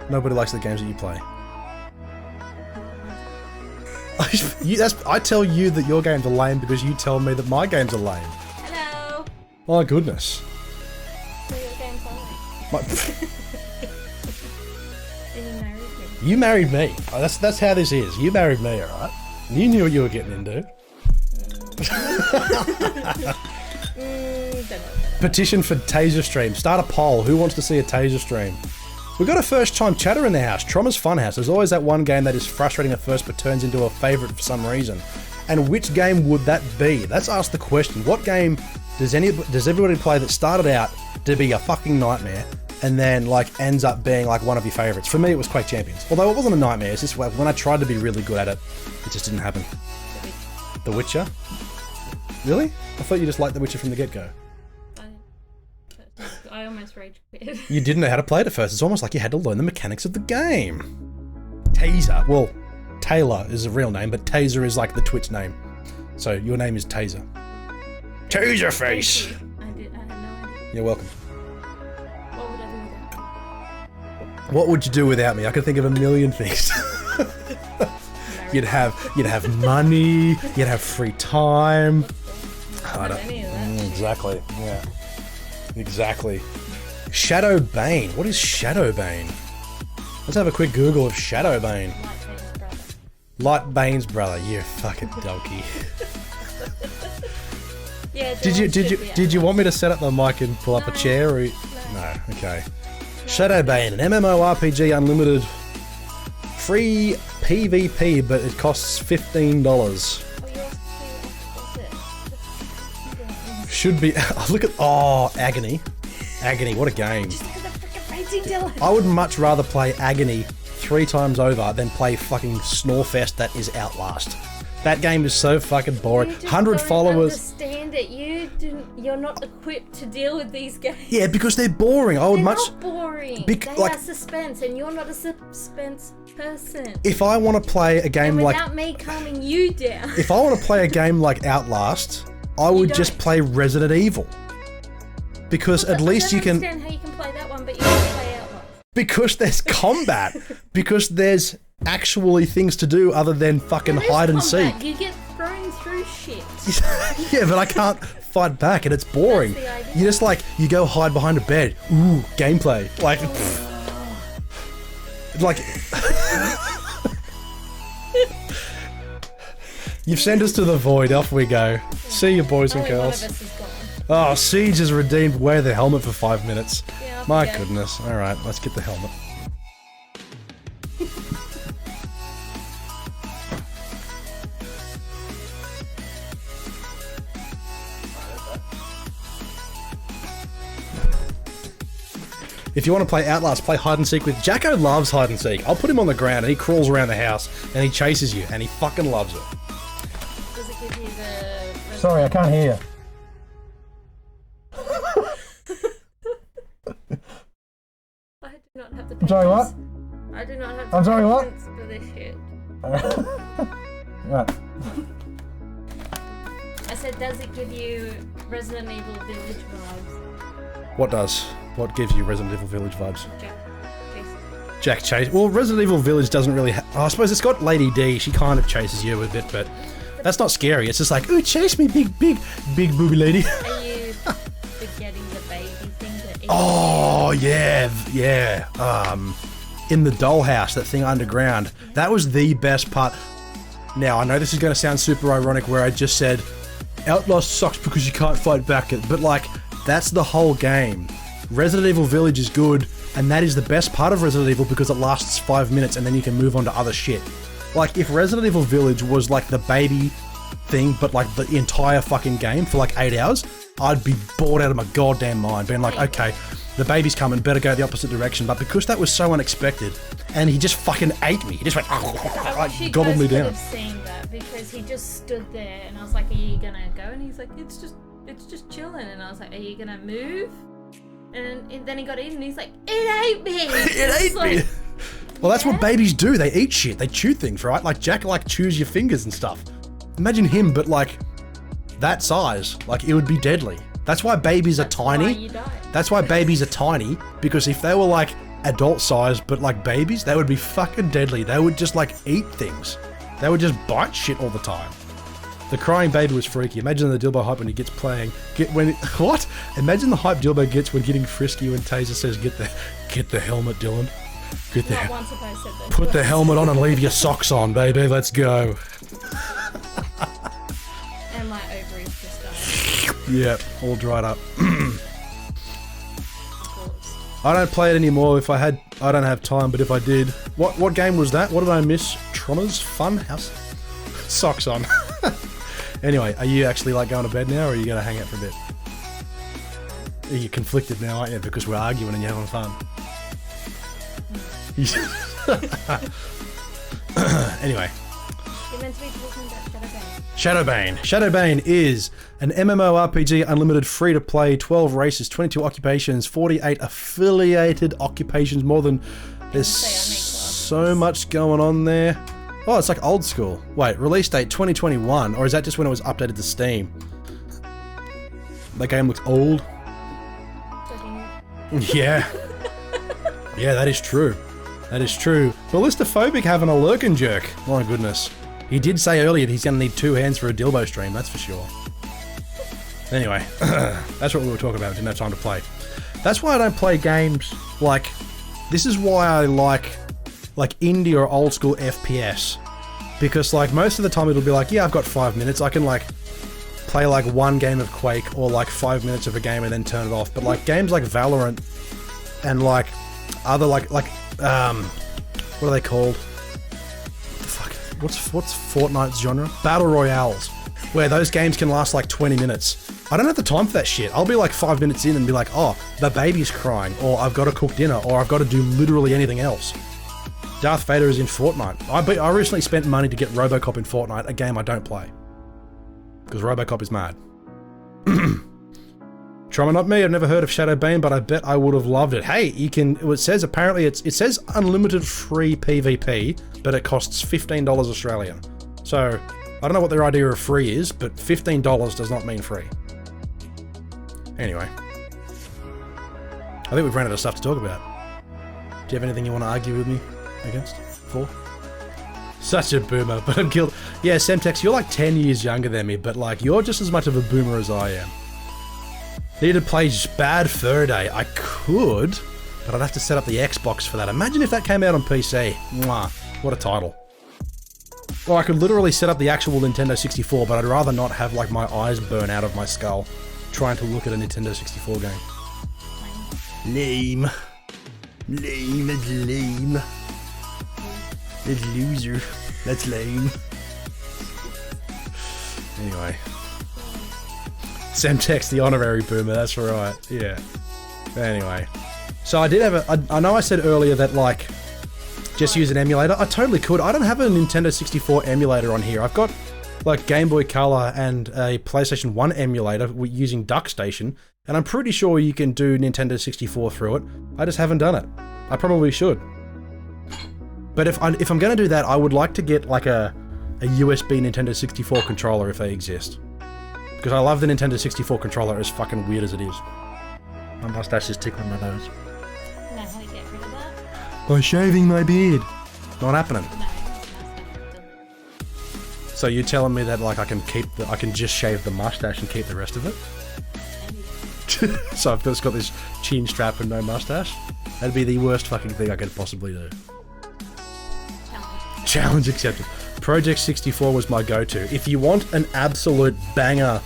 Nobody likes the games that you play. I tell you that your games are lame because you tell me that my games are lame. Hello. My goodness. So your games are lame. And you married me. You married me. Oh, that's how this is. You married me, alright? You knew what you were getting into. Don't know. Petition for taser stream. Start a poll. Who wants to see a taser stream? We've got a first-time chatter in the house. Trauma's Funhouse. There's always that one game that is frustrating at first but turns into a favourite for some reason. And which game would that be? Let's ask the question. What game does everybody play that started out to be a fucking nightmare and then like ends up being like one of your favourites? For me, it was Quake Champions. Although it wasn't a nightmare. It's just when I tried to be really good at it, it just didn't happen. The Witcher? Really? I thought you just liked The Witcher from the get-go. I almost rage quit. You didn't know how to play it at first. It's almost like you had to learn the mechanics of the game. Taser. Well, Taylor is a real name, but Taser is like the Twitch name. So your name is Taser. Taser face! I had no idea. You're welcome. What would I do without What would you do without me? I could think of a million things. You'd have money, you'd have free time. I don't, any of that. Exactly, yeah. Exactly. Shadow Bane. What is Shadow Bane? Let's have a quick Google of Shadow Bane. Light Bane's brother. You fucking donkey. Yeah. Did you want me to set up the mic and pull up a chair? Or... No. Okay. Shadow Bane, an MMORPG Unlimited, free PvP, but it costs $15. Should be. Look at. Oh, Agony. Agony, what a game. I would much rather play Agony 3 times over than play fucking Snorefest that is Outlast. That game is so fucking boring. 100 followers. Understand it. You're not equipped to deal with these games. Yeah, because they're boring. I would They're much. not boring. They like, are suspense, and you're not a suspense person. If I want to play a game and like. without me calming you down. If I want to play a game like Outlast, I would just play Resident Evil. Because at least you can. I don't understand how you can play that one, but you can play Outlast. Because there's combat. Because there's actually things to do other than fucking hide and seek. You get thrown through shit. Yeah, but I can't fight back and it's boring. That's the idea. You just like, you go hide behind a bed. Ooh, gameplay. Like, like. You've sent us to the void, off we go. See you, boys and Only one girls. of us is gone. Oh, Siege is redeemed. Wear the helmet for 5 minutes. Yeah, off My we go. goodness. Alright, let's get the helmet. If you want to play Outlast, play hide and seek with Jacko. Loves hide and seek. I'll put him on the ground and he crawls around the house and he chases you and he fucking loves it. Does it give you the... Sorry, I can't hear you. I do not have the I'm sorry, what? patience. I do not have the I'm sorry, what? patience for this shit. Right. I said, does it give you Resident Evil Village vibes? What does? What gives you Resident Evil Village vibes? Jason. Jack Chase. Well, Resident Evil Village doesn't really I suppose it's got Lady D. She kind of chases you a bit, but that's not scary. It's just like, ooh, chase me, big booby lady. Are you forgetting the baby thing that Oh, yeah. In the dollhouse, that thing underground. That was the best part. Now, I know this is going to sound super ironic where I just said, Outlast sucks because you can't fight back, but like, that's the whole game. Resident Evil Village is good, and that is the best part of Resident Evil because it lasts 5 minutes and then you can move on to other shit. Like, if Resident Evil Village was like the baby thing, but like the entire fucking game for like 8 hours, I'd be bored out of my goddamn mind, being like, okay, the baby's coming, better go the opposite direction. But because that was so unexpected, and he just fucking ate me. He just went, I wish you gobbled guys me could down. have seen that because he just stood there and I was like, are you gonna go? And he's like, it's just chilling. And I was like, are you gonna move? And then he got in and he's like, it ate me. It ate me. Well, that's what babies do. They eat shit. They chew things, right? Like Jack, like chews your fingers and stuff. Imagine him, but like that size. Like it would be deadly. That's why babies are tiny. Why you die. That's why babies are tiny, because if they were like adult size, but like babies, they would be fucking deadly. They would just like eat things. They would just bite shit all the time. The crying baby was freaky. Imagine the Dylbo hype when he gets playing. What? Imagine the hype Dylbo gets when getting frisky when Taser says, get the helmet, Dylan. Get the Not once have I said that. Put the helmet on and leave your socks on, baby. Let's go. And my ovaries just died. Yep, all dried up. Of course. I don't play it anymore. If I had, I don't have time. But if I did, what game was that? What did I miss? Trauma's Fun House. Socks on. Anyway, are you actually like going to bed now, or are you gonna hang out for a bit? You're conflicted now, aren't you? Because we're arguing and you're having fun. Anyway. You're meant to be talking about Shadowbane. Shadowbane. Shadowbane is an MMORPG, unlimited, free-to-play, 12 races, 22 occupations, 48 affiliated occupations, more than... There's so much going on there. Oh, it's like old school. Wait, release date 2021, or is that just when it was updated to Steam? That game looks old. Yeah. Yeah, that is true. That is true. Ballistophobic having a lurkin jerk. My goodness. He did say earlier that he's going to need 2 hands for a Dylbo stream, that's for sure. Anyway, that's what we were talking about. Didn't have time to play. That's why I don't play games like... This is why I like indie or old school FPS. Because like most of the time it'll be like, yeah, I've got 5 minutes. I can like play like 1 game of Quake or like 5 minutes of a game and then turn it off. But like games like Valorant and like other like what are they called? What the fuck? What's Fortnite's genre? Battle Royales. Where those games can last like 20 minutes. I don't have the time for that shit. I'll be like 5 minutes in and be like, oh, the baby's crying, or I've got to cook dinner, or I've got to do literally anything else. Darth Vader is in Fortnite. I recently spent money to get RoboCop in Fortnite, a game I don't play. Because RoboCop is mad. Trauma, not me. I've never heard of Shadowbane, but I bet I would have loved it. Hey, you can... It says apparently it says unlimited free PvP, but it costs $15 Australian. So I don't know what their idea of free is, but $15 does not mean free. Anyway, I think we've ran out of stuff to talk about. Do you have anything you want to argue with me against? For? Such a boomer, but I'm killed. Yeah, Semtex, you're like 10 years younger than me, but like you're just as much of a boomer as I am. Need to play Bad Fur Day. I could, but I'd have to set up the Xbox for that. Imagine if that came out on PC. Mwah, what a title. Or I could literally set up the actual Nintendo 64, but I'd rather not have like my eyes burn out of my skull trying to look at a Nintendo 64 game. Lame. Lame, that's lame. That's loser. That's lame. Anyway. Semtex, the honorary boomer, that's right, yeah. Anyway. So I did have I know I said earlier that like, just use an emulator. I totally could. I don't have a Nintendo 64 emulator on here. I've got like Game Boy Color and a PlayStation 1 emulator using DuckStation, and I'm pretty sure you can do Nintendo 64 through it. I just haven't done it. I probably should. But if I'm going to do that, I would like to get like a USB Nintendo 64 controller if they exist. Because I love the Nintendo 64 controller, as fucking weird as it is. My mustache is tickling my nose. Know how to get rid of that? By shaving my beard. Not happening. No, that's So you're telling me that like I can just shave the mustache and keep the rest of it? So I've just got this chin strap and no mustache? That'd be the worst fucking thing I could possibly do. Challenge accepted. Project 64 was my go-to. If you want an absolute banger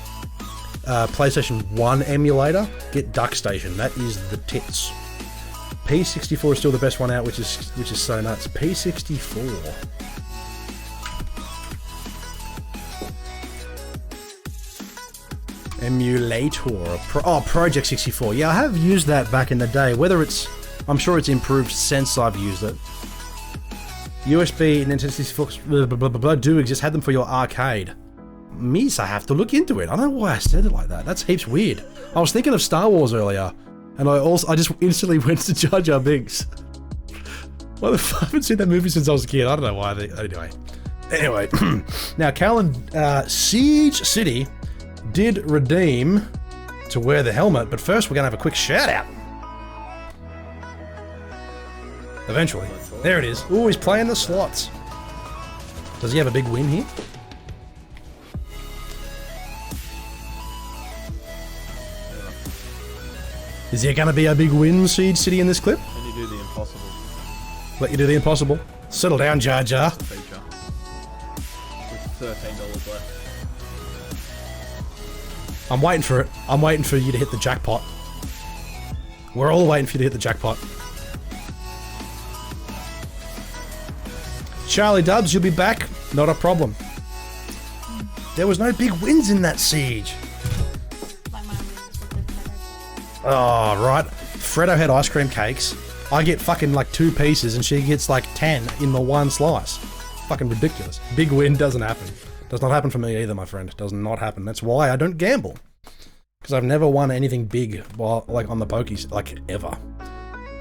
PlayStation 1 emulator, get DuckStation. That is the tits. P64 is still the best one out, which is so nuts. P64. emulator. Project 64. Yeah, I have used that back in the day. Whether it's... I'm sure it's improved since I've used it. USB and Nintendo 64 do exist. Had them for your arcade. Means I have to look into it. I don't know why I said it like that. That's heaps weird. I was thinking of Star Wars earlier. And I just instantly went to Jar Jar Binks. Why the fuck? I haven't seen that movie since I was a kid. I don't know why. Anyway. Now, Callan, Siege City did redeem to wear the helmet, but first we're going to have a quick shout out. Eventually. There it is. Ooh, he's playing the slots. Does he have a big win here? Is there going to be a big win, Siege City, in this clip? Can you do the impossible? Let you do the impossible. Settle down, Jar Jar. Feature. With $13 left. I'm waiting for it. I'm waiting for you to hit the jackpot. We're all waiting for you to hit the jackpot. Charlie Dubs, you'll be back. Not a problem. There was no big wins in that siege. Oh, right. Fredo had ice cream cakes. I get fucking like 2 pieces and she gets like 10 in the one slice. Fucking ridiculous. Big win doesn't happen. Does not happen for me either, my friend. Does not happen. That's why I don't gamble. Because I've never won anything big while, like, on the pokies, like, ever.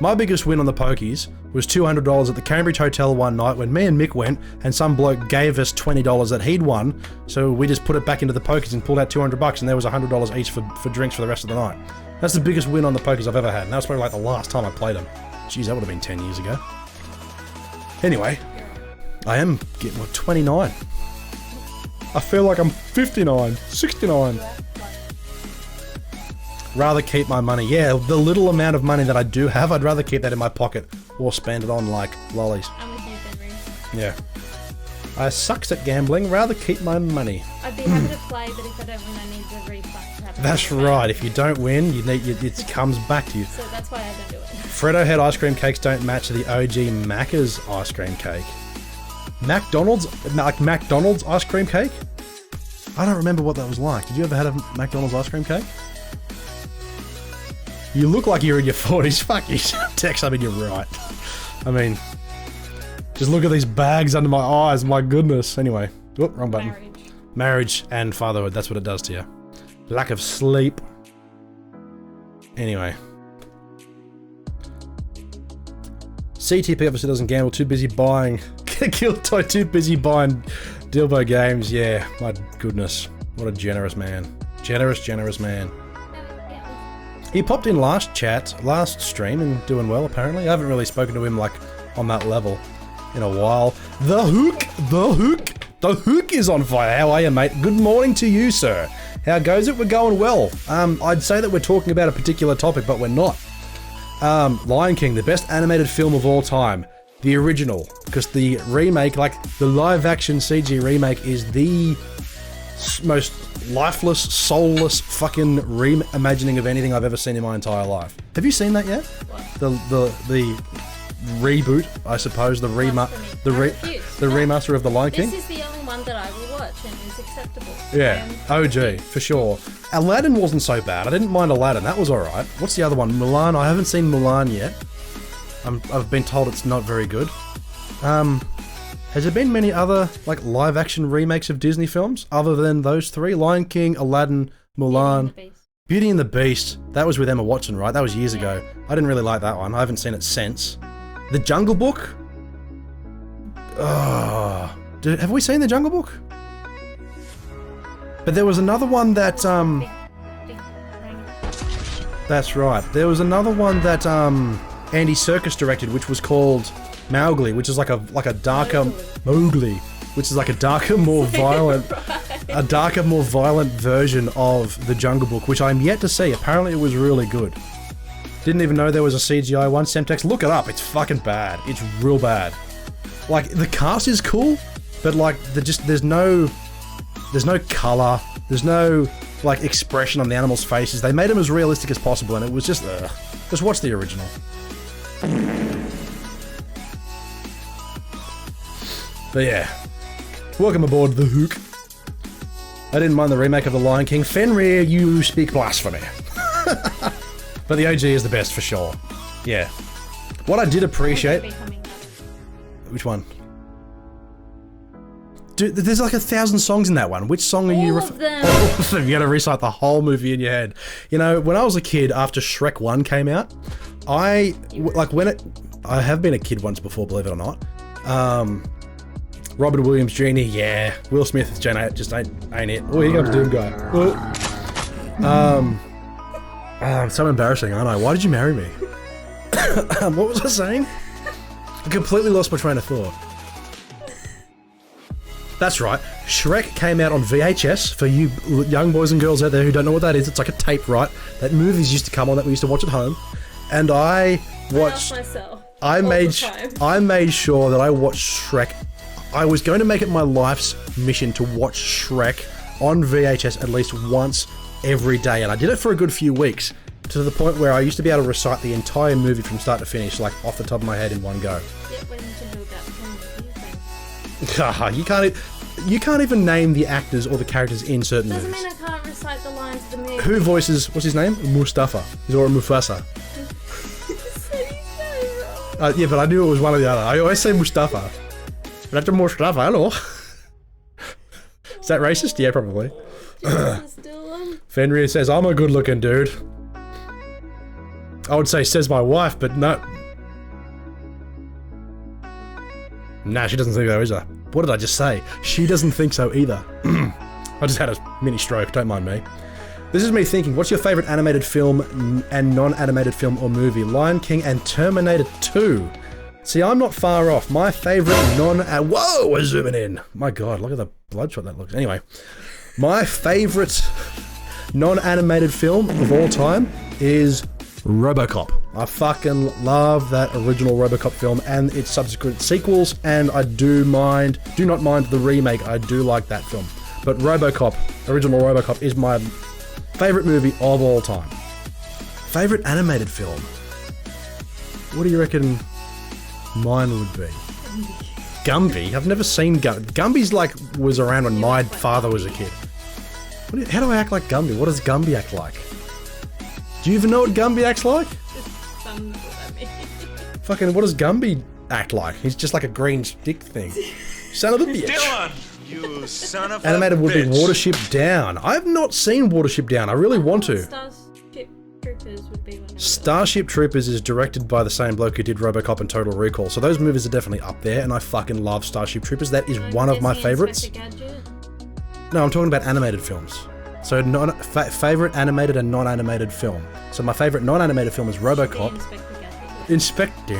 My biggest win on the pokies was $200 at the Cambridge Hotel one night when me and Mick went and some bloke gave us $20 that he'd won, so we just put it back into the pokies and pulled out $200 and there was $100 each for drinks for the rest of the night. That's the biggest win on the pokies I've ever had, and that was probably like the last time I played them. Jeez, that would have been 10 years ago. Anyway, I am getting, what, 29? I feel like I'm 59, 69. Rather keep my money. Yeah, the little amount of money that I do have, I'd rather keep that in my pocket or spend it on, like, lollies. I'm with you, Henry. Yeah. I sucks at gambling, rather keep my money. I'd be happy to play, but if I don't win, I need the refund to happen. That's right, if you don't win, it comes back to you. So that's why I don't do it. Freddo Head ice cream cakes don't match the OG Macca's ice cream cake. McDonald's ice cream cake? I don't remember what that was like. Did you ever have a McDonald's ice cream cake? You look like you're in your 40s. Fuck you. Tex, I mean, you're right. I mean, just look at these bags under my eyes. My goodness. Anyway. Whoop, wrong button. Marriage and fatherhood. That's what it does to you. Lack of sleep. Anyway. CTP obviously doesn't gamble. Too busy buying. Kill Toy. Too busy buying Dilbo games. Yeah. My goodness. What a generous man. Generous man. He popped in last stream and doing well apparently. I haven't really spoken to him like on that level in a while. The Hook is on fire. How are you, mate? Good morning to you, sir. How goes it? We're going well. I'd say that we're talking about a particular topic, but we're not. Lion King, the best animated film of all time. The original, because the remake, like the live action CG remake is the most lifeless, soulless fucking reimagining of anything I've ever seen in my entire life. Have you seen that yet? What? The reboot, I suppose, the remaster of the Lion King. This is the only one that I will watch and is acceptable. Yeah, OG for sure. Aladdin wasn't so bad. I didn't mind Aladdin. That was all right. What's the other one? Mulan. I haven't seen Mulan yet. I've been told it's not very good. Has there been many other, like, live-action remakes of Disney films, other than those 3? Lion King, Aladdin, Mulan, Beauty and the Beast. That was with Emma Watson, right? That was years ago. I didn't really like that one. I haven't seen it since. The Jungle Book? Have we seen The Jungle Book? But there was another one that, That's right. There was another one that, Andy Serkis directed, which was called Mowgli, which is like a darker Mowgli, which is like a darker, more violent, more violent version of The Jungle Book, which I'm yet to see. Apparently, it was really good. Didn't even know there was a CGI one. Semtex, look it up. It's fucking bad. It's real bad. Like, the cast is cool, but like there's no color. There's no like expression on the animals' faces. They made them as realistic as possible, and it was just just watch the original. But yeah, welcome aboard The Hook. I didn't mind the remake of The Lion King. Fenrir, you speak blasphemy. But the OG is the best for sure. Yeah. What I did appreciate... Which one? Dude, there's like 1,000 songs in that one. Which song are you... All of them. All of them. You gotta recite the whole movie in your head. You know, when I was a kid, after Shrek 1 came out, I have been a kid once before, believe it or not. Robin Williams Jr., yeah. Will Smith just ain't it. Oh, here comes Doom Guy. I'm so embarrassing, aren't I? Why did you marry me? What was I saying? I completely lost my train of thought. That's right. Shrek came out on VHS. For you young boys and girls out there who don't know what that is, it's like a tape, right? That movies used to come on that we used to watch at home. And I watched... I made sure that I watched Shrek. I was going to make it my life's mission to watch Shrek on VHS at least once every day, and I did it for a good few weeks, to the point where I used to be able to recite the entire movie from start to finish, like off the top of my head in one go. You can't even name the actors or the characters in certain movies. Doesn't mean I can't recite the lines of the movie. Who voices, what's his name? Mustafa. Or Mufasa. Yeah, but I knew it was one or the other. I always say Mustafa. That's Mustafa, hello. Is that racist? Yeah, probably. Fenrir says, I'm a good looking dude. I would say, says my wife, but no. Nah, she doesn't think so either. What did I just say? She doesn't think so either. I just had a mini stroke, don't mind me. This is me thinking, what's your favourite animated film and non-animated film or movie? Lion King and Terminator 2. See, I'm not far off. My favourite whoa, we're zooming in. My God, look at the bloodshot that looks. Anyway, my favourite non-animated film of all time is RoboCop. I fucking love that original RoboCop film and its subsequent sequels, and I do not mind the remake. I do like that film. But RoboCop, original RoboCop, is my favourite movie of all time. Favourite animated film? What do you reckon mine would be? Gumby? I've never seen Gumby. Gumby's like, was around when my father was a kid. How do I act like Gumby? What does Gumby act like? Do you even know what Gumby acts like? Fucking, what does Gumby act like? He's just like a green stick thing. Son of a bitch. Dylan, you son of Animated a would be bitch. Watership Down. I've not seen Watership Down. I really want to. Starship Troopers would be one of Starship Troopers is directed by the same bloke who did RoboCop and Total Recall. So those movies are definitely up there, and I fucking love Starship Troopers. That is one of my favourites. No, I'm talking about animated films. So favourite animated and non-animated film. So my favourite non-animated film is RoboCop. Inspector.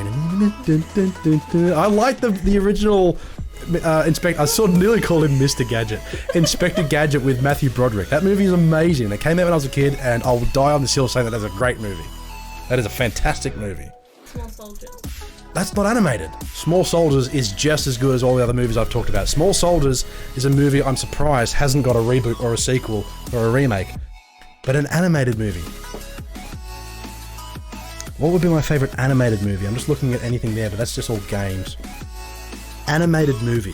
I like the original Inspector. I sort of nearly called him Mr. Gadget. Inspector Gadget with Matthew Broderick. That movie is amazing. It came out when I was a kid, and I'll die on this hill saying that that's a great movie. That is a fantastic movie. Small Soldiers. That's not animated. Small Soldiers is just as good as all the other movies I've talked about. Small Soldiers is a movie I'm surprised hasn't got a reboot or a sequel or a remake, but an animated movie. What would be my favourite animated movie? I'm just looking at anything there, but that's just all games. Animated movie.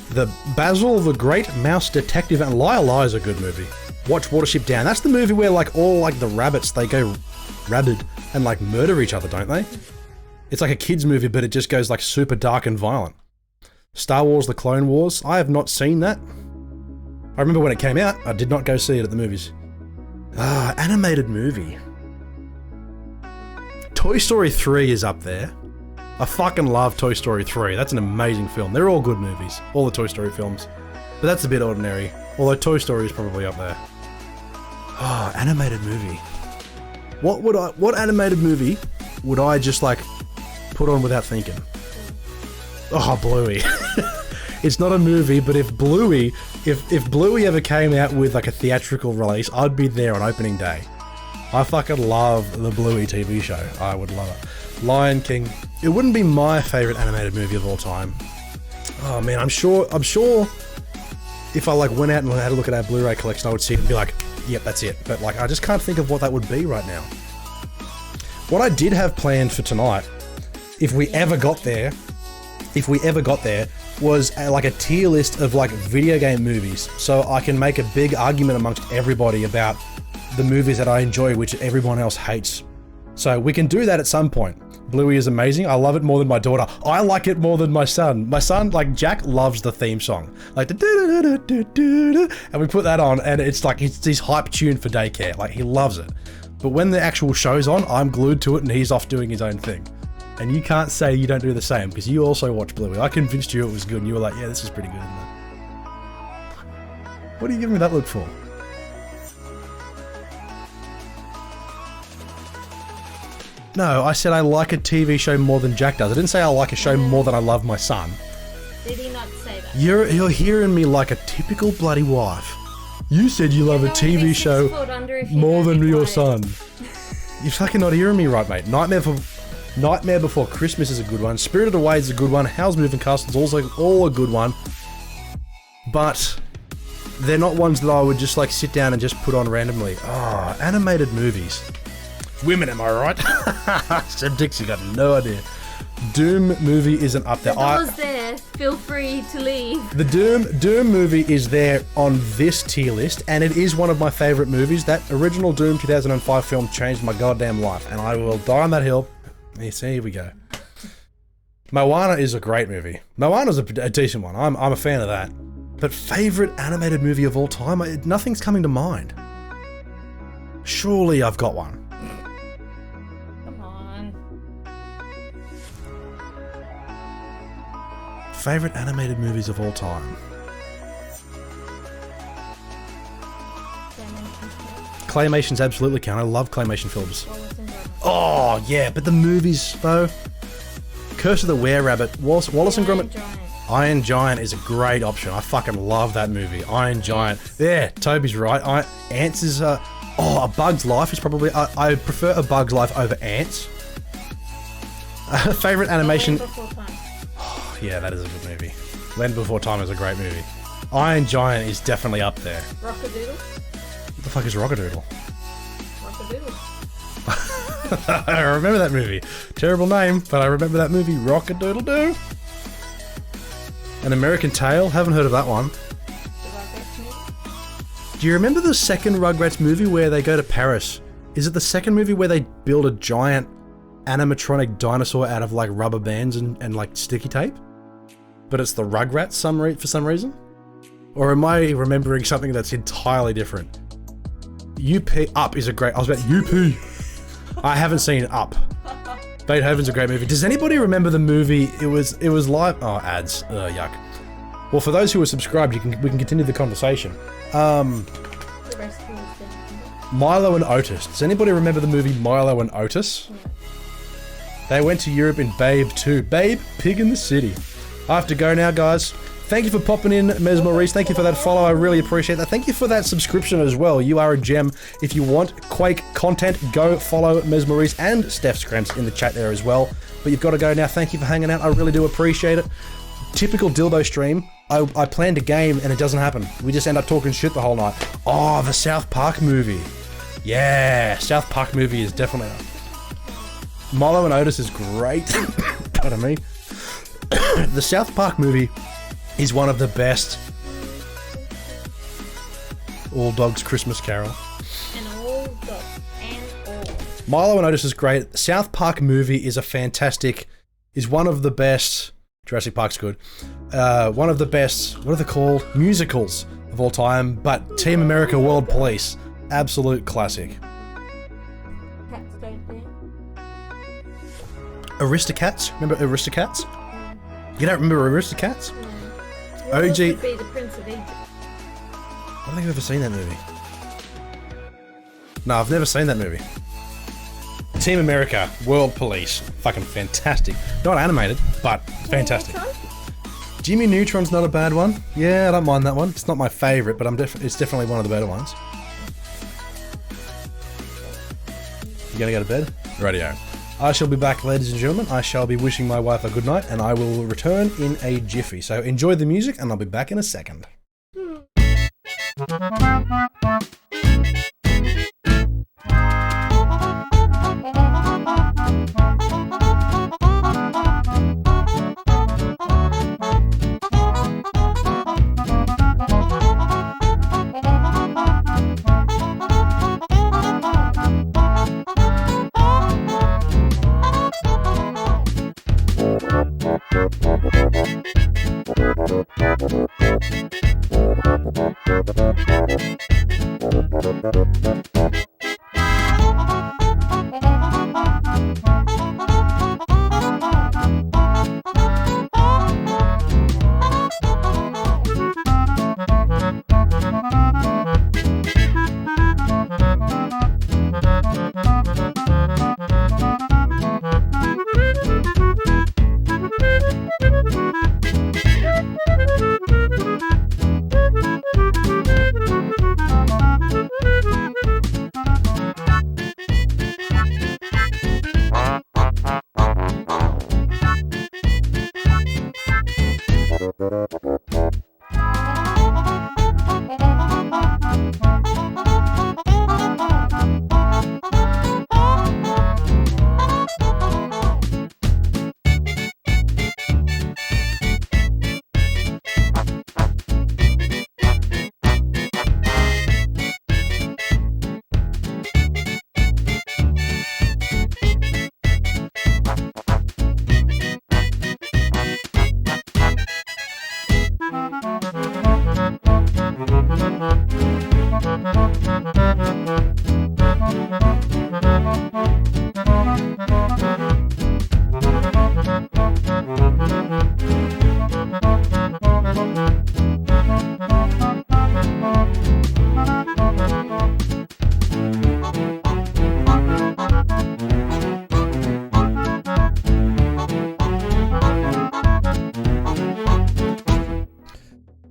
The Basil the Great Mouse Detective and Liar is a good movie. Watch Watership Down. That's the movie where like all like the rabbits, they go rabid and like murder each other, don't they? It's like a kid's movie, but it just goes like super dark and violent. Star Wars The Clone Wars. I have not seen that. I remember when it came out, I did not go see it at the movies. Animated movie. Toy Story 3 is up there. I fucking love Toy Story 3. That's an amazing film. They're all good movies. All the Toy Story films. But that's a bit ordinary. Although Toy Story is probably up there. Animated movie. What animated movie would I just like put on without thinking? Bluey. It's not a movie, but if Bluey ever came out with like a theatrical release, I'd be there on opening day. I fucking love the Bluey TV show. I would love it. Lion King. It wouldn't be my favourite animated movie of all time. Oh man, I'm sure if I like went out and had a look at our Blu-ray collection, I would see it and be like, yep, that's it. But like, I just can't think of what that would be right now. What I did have planned for tonight, if we ever got there, if we ever got there, was like a tier list of like video game movies, so I can make a big argument amongst everybody about the movies that I enjoy, which everyone else hates. So we can do that at some point. Bluey is amazing. I love it more than my daughter. I like it more than my son. My son, like Jack, loves the theme song. Like the do-do-do-do-do-do, and we put that on, and it's like it's his hype tune for daycare. Like he loves it. But when the actual show's on, I'm glued to it, and he's off doing his own thing. And you can't say you don't do the same, because you also watch Bluey. I convinced you it was good, and you were like, yeah, this is pretty good, isn't it? What are you giving me that look for? No, I said I like a TV show more than Jack does. I didn't say I like a show more than I love my son. Did he not say that? You're hearing me like a typical bloody wife. You said you love a TV show more than your son. You're fucking not hearing me right, mate. Nightmare Before Christmas is a good one. Spirited Away is a good one. Howl's Moving Castle's also all a good one. But they're not ones that I would just like sit down and just put on randomly. Oh, animated movies. Women, am I right? Sam Dixie got no idea. Doom movie isn't up there. The door's there. Feel free to leave. The Doom movie is there on this tier list, and it is one of my favourite movies. That original Doom 2005 film changed my goddamn life, and I will die on that hill. Here we go. Moana is a great movie. Moana's a decent one. I'm a fan of that. But favourite animated movie of all time? Nothing's coming to mind. Surely I've got one. Favorite animated movies of all time? Claymations absolutely count. I love claymation films. Oh yeah, but the movies though. Curse of the Were-Rabbit, Wallace and Gromit. Iron Giant is a great option. I fucking love that movie. Iron Giant. Yeah, Toby's right. Ants is A Bug's Life is probably. I prefer A Bug's Life over Ants. Favorite animation. Yeah, that is a good movie. Land Before Time is a great movie. Iron Giant is definitely up there. Rockadoodle? What the fuck is Rockadoodle? Rockadoodle. I remember that movie. Terrible name, but I remember that movie. Rockadoodle-doo. An American Tail? Haven't heard of that one. Do you remember the second Rugrats movie where they go to Paris? Is it the second movie where they build a giant animatronic dinosaur out of like rubber bands and like sticky tape? But it's the Rugrats for some reason? Or am I remembering something that's entirely different? Up is a great... I was about UP. I haven't seen Up. Beethoven's a great movie. Does anybody remember the movie? It was live... Oh, ads. Yuck. Well, for those who are subscribed, we can continue the conversation. Milo and Otis. Does anybody remember the movie Milo and Otis? Yeah. They went to Europe in Babe 2. Babe, Pig in the City. I have to go now, guys. Thank you for popping in, Mes Maurice. Thank you for that follow. I really appreciate that. Thank you for that subscription as well. You are a gem. If you want Quake content, go follow Mes Maurice and Steph Scramps in the chat there as well. But you've got to go now. Thank you for hanging out. I really do appreciate it. Typical Dilbo stream. I planned a game and it doesn't happen. We just end up talking shit the whole night. Oh, the South Park movie. Yeah, South Park movie is definitely... Milo and Otis is great. Pardon me. The South Park movie is one of the best. All Dogs Christmas Carol. And all dogs. And all. Milo and Otis is great. South Park movie is is one of the best. Jurassic Park's good. One of the best, what are they called? Musicals of all time. But Team America World Police, absolute classic. Cats don't dance. Aristocats? Remember Aristocats? You don't remember Aristocats? Who OG. else would be the Prince of Egypt? I don't think I've ever seen that movie. No, I've never seen that movie. Team America, World Police. Fucking fantastic. Not animated, but fantastic. Jimmy Neutron's not a bad one. Yeah, I don't mind that one. It's not my favourite, but it's definitely one of the better ones. You gonna go to bed? Radio. I shall be back, ladies and gentlemen. I shall be wishing my wife a good night, and I will return in a jiffy. So enjoy the music, and I'll be back in a second.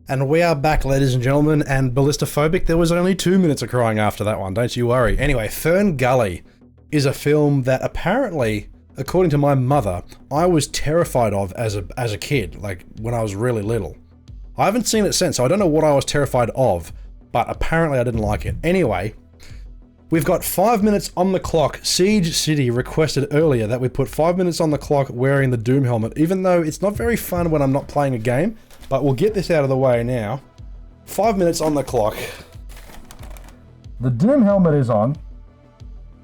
And we are back, ladies and gentlemen, and Ballistophobic, there was only 2 minutes of crying after that one, don't you worry. Anyway, Fern Gully is a film that apparently, according to my mother, I was terrified of as a kid, like when I was really little. I haven't seen it since, so I don't know what I was terrified of, but apparently I didn't like it. Anyway, we've got 5 minutes on the clock. Siege City requested earlier that we put 5 minutes on the clock wearing the Doom helmet, even though it's not very fun when I'm not playing a game. But we'll get this out of the way now. 5 minutes on the clock. The Doom helmet is on.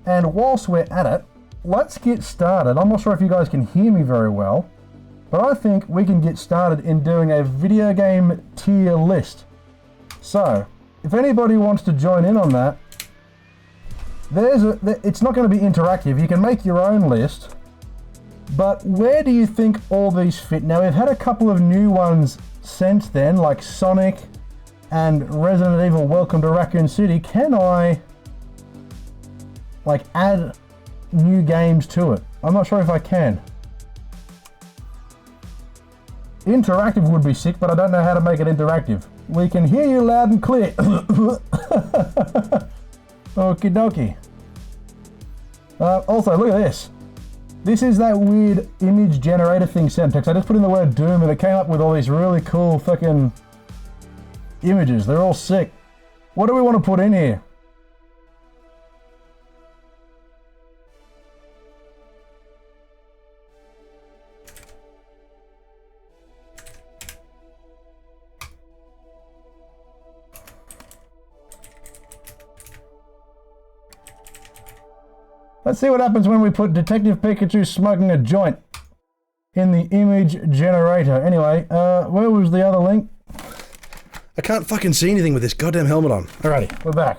And whilst we're at it, let's get started. I'm not sure if you guys can hear me very well, but I think we can get started in doing a video game tier list. So, if anybody wants to join in on that, it's not going to be interactive. You can make your own list. But where do you think all these fit? Now, we've had a couple of new ones since then, like Sonic and Resident Evil Welcome to Raccoon City. Can I, like, add new games to it? I'm not sure if I can. Interactive would be sick, but I don't know how to make it interactive. We can hear you loud and clear. Okie dokie. Also, look at this. This is that weird image generator thing, Semtex. I just put in the word Doom and it came up with all these really cool fucking images. They're all sick. What do we want to put in here? Let's see what happens when we put Detective Pikachu smoking a joint in the image generator. Anyway, where was the other link? I can't fucking see anything with this goddamn helmet on. Alrighty, we're back.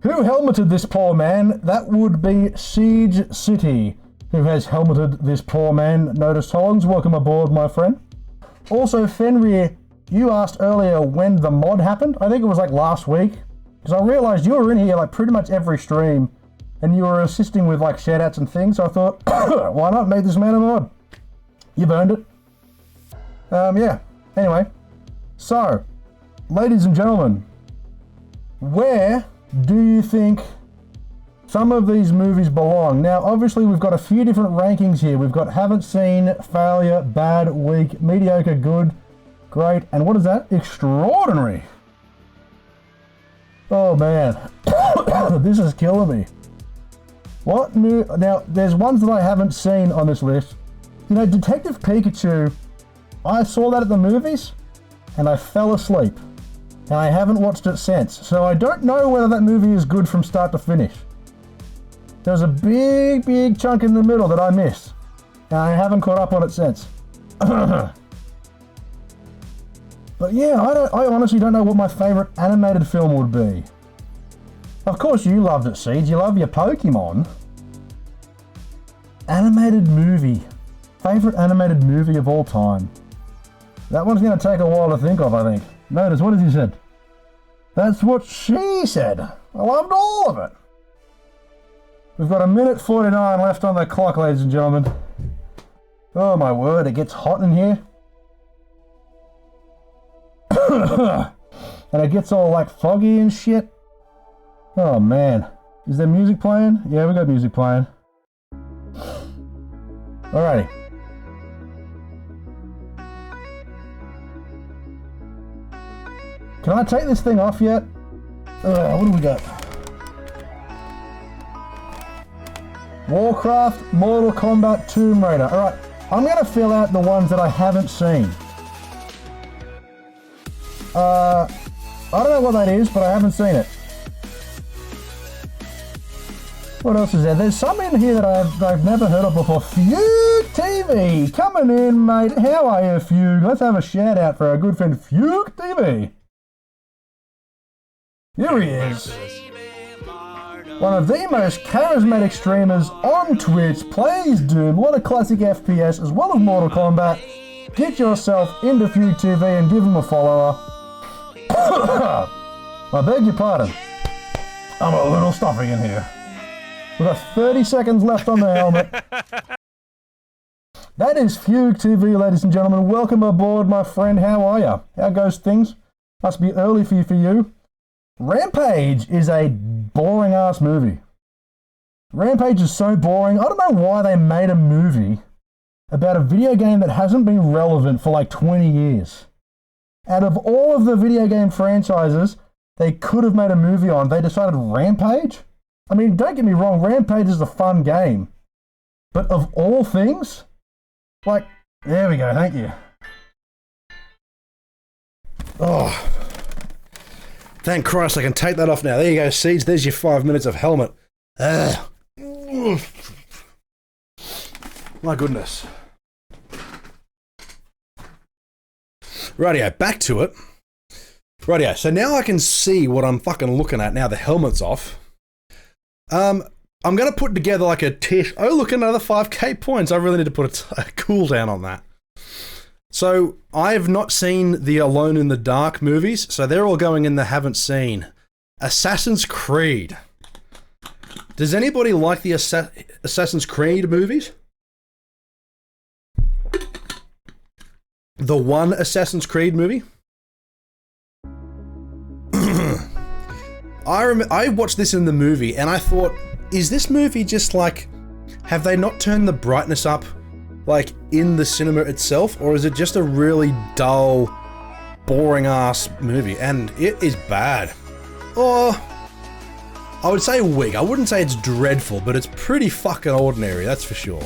Who helmeted this poor man? That would be Siege City, who has helmeted this poor man. Notice Hollins, welcome aboard, my friend. Also, Fenrir, you asked earlier when the mod happened. I think it was like last week. Because I realized you were in here like pretty much every stream. And you were assisting with like shoutouts and things. So I thought, why not make this man a mod? You've earned it. Yeah. Anyway. So, ladies and gentlemen. Where do you think some of these movies belong? Now, obviously we've got a few different rankings here. We've got haven't seen, failure, bad, weak, mediocre, good, great, and what is that? Extraordinary. Oh man, this is killing me. What new? Now, there's ones that I haven't seen on this list. You know, Detective Pikachu, I saw that at the movies, and I fell asleep. And I haven't watched it since, so I don't know whether that movie is good from start to finish. There's a big chunk in the middle that I missed. And I haven't caught up on it since. But yeah, I honestly don't know what my favourite animated film would be. Of course you loved it, Seeds. You love your Pokemon. Animated movie. Favourite animated movie of all time. That one's going to take a while to think of, I think. Notice, what has he said? That's what she said. I loved all of it. We've got 1:49 left on the clock, ladies and gentlemen. Oh my word, it gets hot in here. And it gets all like foggy and shit. Oh man. Is there music playing? Yeah, we got music playing. Alrighty. Can I take this thing off yet? What do we got? Warcraft, Mortal Kombat, Tomb Raider. Alright, I'm going to fill out the ones that I haven't seen. I don't know what that is, but I haven't seen it. What else is there? There's some in here that I've never heard of before. Fugue TV! Coming in, mate. How are you, Fugue? Let's have a shout out for our good friend Fugue TV. Here he is. One of the most charismatic streamers on Twitch, plays Doom, a lot of classic FPS as well as Mortal Kombat. Get yourself into Fugue TV and give him a follower. I beg your pardon. I'm a little stuffy in here. We've got 30 seconds left on the helmet. That is Fugue TV, ladies and gentlemen. Welcome aboard, my friend. How are you? How goes things? Must be early for you. Rampage is a boring ass movie. Rampage is so boring. I don't know why they made a movie about a video game that hasn't been relevant for like 20 years. Out of all of the video game franchises they could have made a movie on, they decided Rampage? I mean, don't get me wrong, Rampage is a fun game. But of all things, like, there we go, thank you. Oh. Thank Christ I can take that off now. There you go, Seeds. There's your 5 minutes of helmet. My goodness. Rightio, back to it. Rightio, so now I can see what I'm fucking looking at now the helmet's off. I'm going to put together like a tish. Oh, look, another 5k points. I really need to put a cooldown on that. So, I've not seen the Alone in the Dark movies, so they're all going in the haven't seen. Assassin's Creed. Does anybody like the Assassin's Creed movies? The one Assassin's Creed movie? I watched this in the movie and I thought, is this movie just like, have they not turned the brightness up like in the cinema itself, or is it just a really dull, boring ass movie? And it is bad. Or I would say weak. I wouldn't say it's dreadful, but it's pretty fucking ordinary, that's for sure.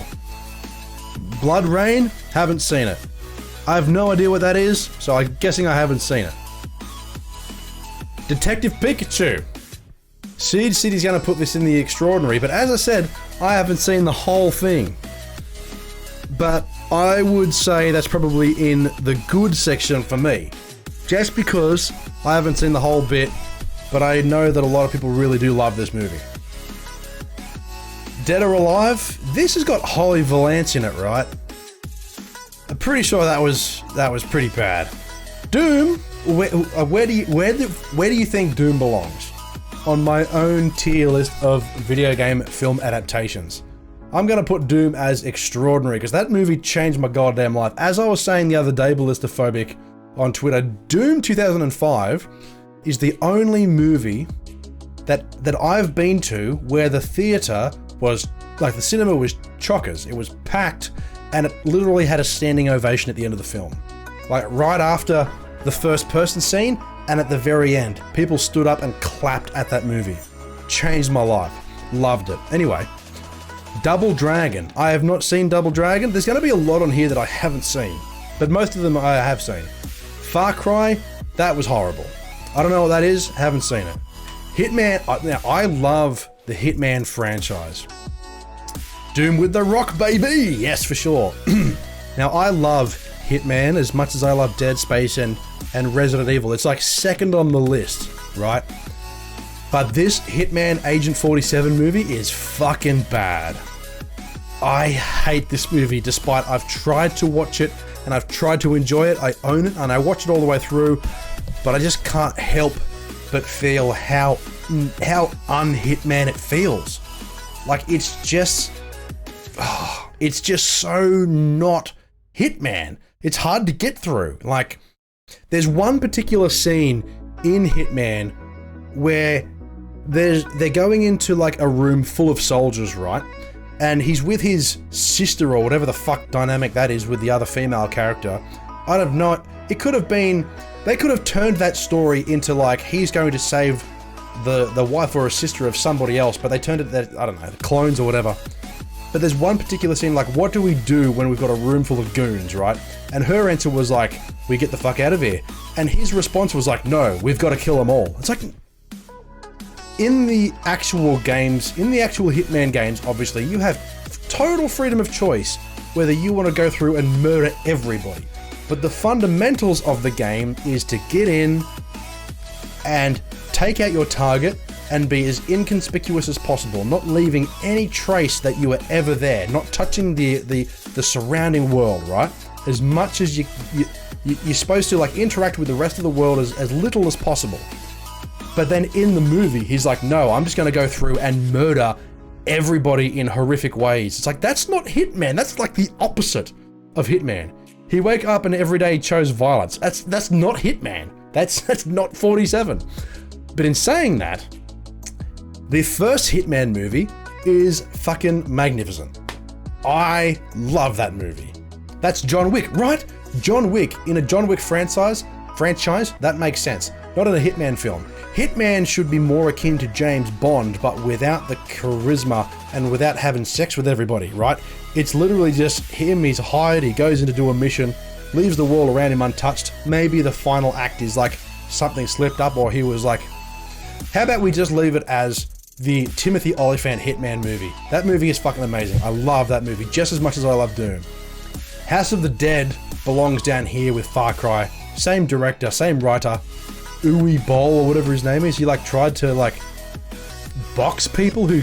Blood Rain, haven't seen it. I have no idea what that is, so I'm guessing I haven't seen it. Detective Pikachu. Seed City's gonna put this in the extraordinary, but as I said, I haven't seen the whole thing. But I would say that's probably in the good section for me. Just because I haven't seen the whole bit, but I know that a lot of people really do love this movie. Dead or Alive? This has got Holly Valance in it, right? I'm pretty sure that was pretty bad. Doom? Where do you think Doom belongs? On my own tier list of video game film adaptations. I'm gonna put Doom as extraordinary, because that movie changed my goddamn life. As I was saying the other day, Ballistaphobic, on Twitter, Doom 2005 is the only movie that I've been to where the theater was, like the cinema was chockers. It was packed, and it literally had a standing ovation at the end of the film. Like right after the first person scene, and at the very end, people stood up and clapped at that movie. Changed my life. Loved it. Anyway, Double Dragon. I have not seen Double Dragon. There's going to be a lot on here that I haven't seen, but most of them I have seen. Far Cry, that was horrible. I don't know what that is, haven't seen it. Hitman, now I love the Hitman franchise. Doom with the Rock, baby! Yes, for sure. Now, I love Hitman as much as I love Dead Space and Resident Evil. It's like second on the list, right? But this Hitman Agent 47 movie is fucking bad. I hate this movie despite I've tried to watch it and I've tried to enjoy it. I own it and I watch it all the way through, but I just can't help but feel how un-Hitman it feels. Like it's just so not Hitman. It's hard to get through. Like there's one particular scene in Hitman where they're going into like a room full of soldiers, right? And he's with his sister or whatever the fuck dynamic that is with the other female character. I don't know. It could have been, they could have turned that story into like he's going to save the wife or a sister of somebody else, but they turned it that, I don't know, clones or whatever. But there's one particular scene like, what do we do when we've got a room full of goons, right? And her answer was like, we get the fuck out of here. And his response was like, no, we've got to kill them all. It's like, in the actual games, in the actual Hitman games, obviously, you have total freedom of choice whether you want to go through and murder everybody. But the fundamentals of the game is to get in and take out your target and be as inconspicuous as possible, not leaving any trace that you were ever there, not touching the surrounding world, right? As much as you're supposed to like interact with the rest of the world as little as possible. But then in the movie, he's like, no, I'm just going to go through and murder everybody in horrific ways. It's like, that's not Hitman. That's like the opposite of Hitman. He wake up and every day he chose violence. That's not Hitman. That's not 47. But in saying that, the first Hitman movie is fucking magnificent. I love that movie. That's John Wick, right? John Wick in a John Wick franchise, that makes sense. Not in a Hitman film. Hitman should be more akin to James Bond, but without the charisma and without having sex with everybody, right? It's literally just him, he's hired, he goes in to do a mission, leaves the world around him untouched. Maybe the final act is like something slipped up or he was like, how about we just leave it as the Timothy Olyphant Hitman movie? That movie is fucking amazing. I love that movie just as much as I love Doom. House of the Dead belongs down here with Far Cry. Same director, same writer. Uwe Boll or whatever his name is, he like tried to like box people who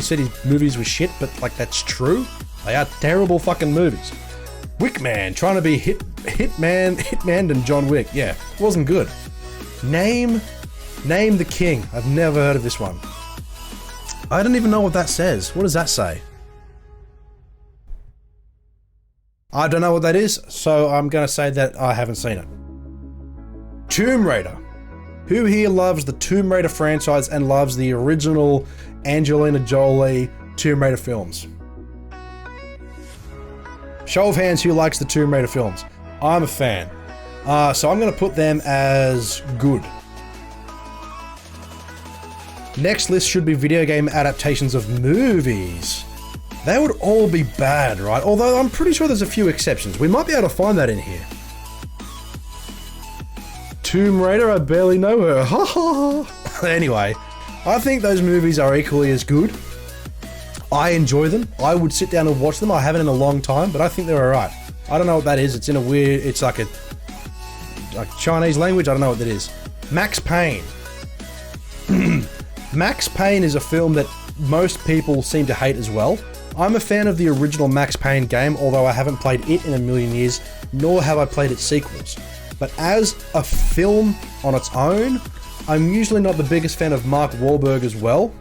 said his movies were shit, but like that's true. They are terrible fucking movies. Wickman, trying to be Hitman and John Wick. Yeah, wasn't good. Name the King. I've never heard of this one. I don't even know what that says. What does that say? I don't know what that is, so I'm gonna say that I haven't seen it. Tomb Raider. Who here loves the Tomb Raider franchise and loves the original Angelina Jolie Tomb Raider films? Show of hands who likes the Tomb Raider films. I'm a fan. So I'm going to put them as good. Next list should be video game adaptations of movies. They would all be bad, right? Although I'm pretty sure there's a few exceptions. We might be able to find that in here. Tomb Raider, I barely know her. Ha ha. Anyway, I think those movies are equally as good. I enjoy them. I would sit down and watch them. I haven't in a long time, but I think they're alright. I don't know what that is. It's in a weird, it's like a Chinese language. I don't know what that is. Max Payne. Max Payne is a film that most people seem to hate as well. I'm a fan of the original Max Payne game, although I haven't played it in a million years, nor have I played its sequels. But as a film on its own, I'm usually not the biggest fan of Mark Wahlberg as well,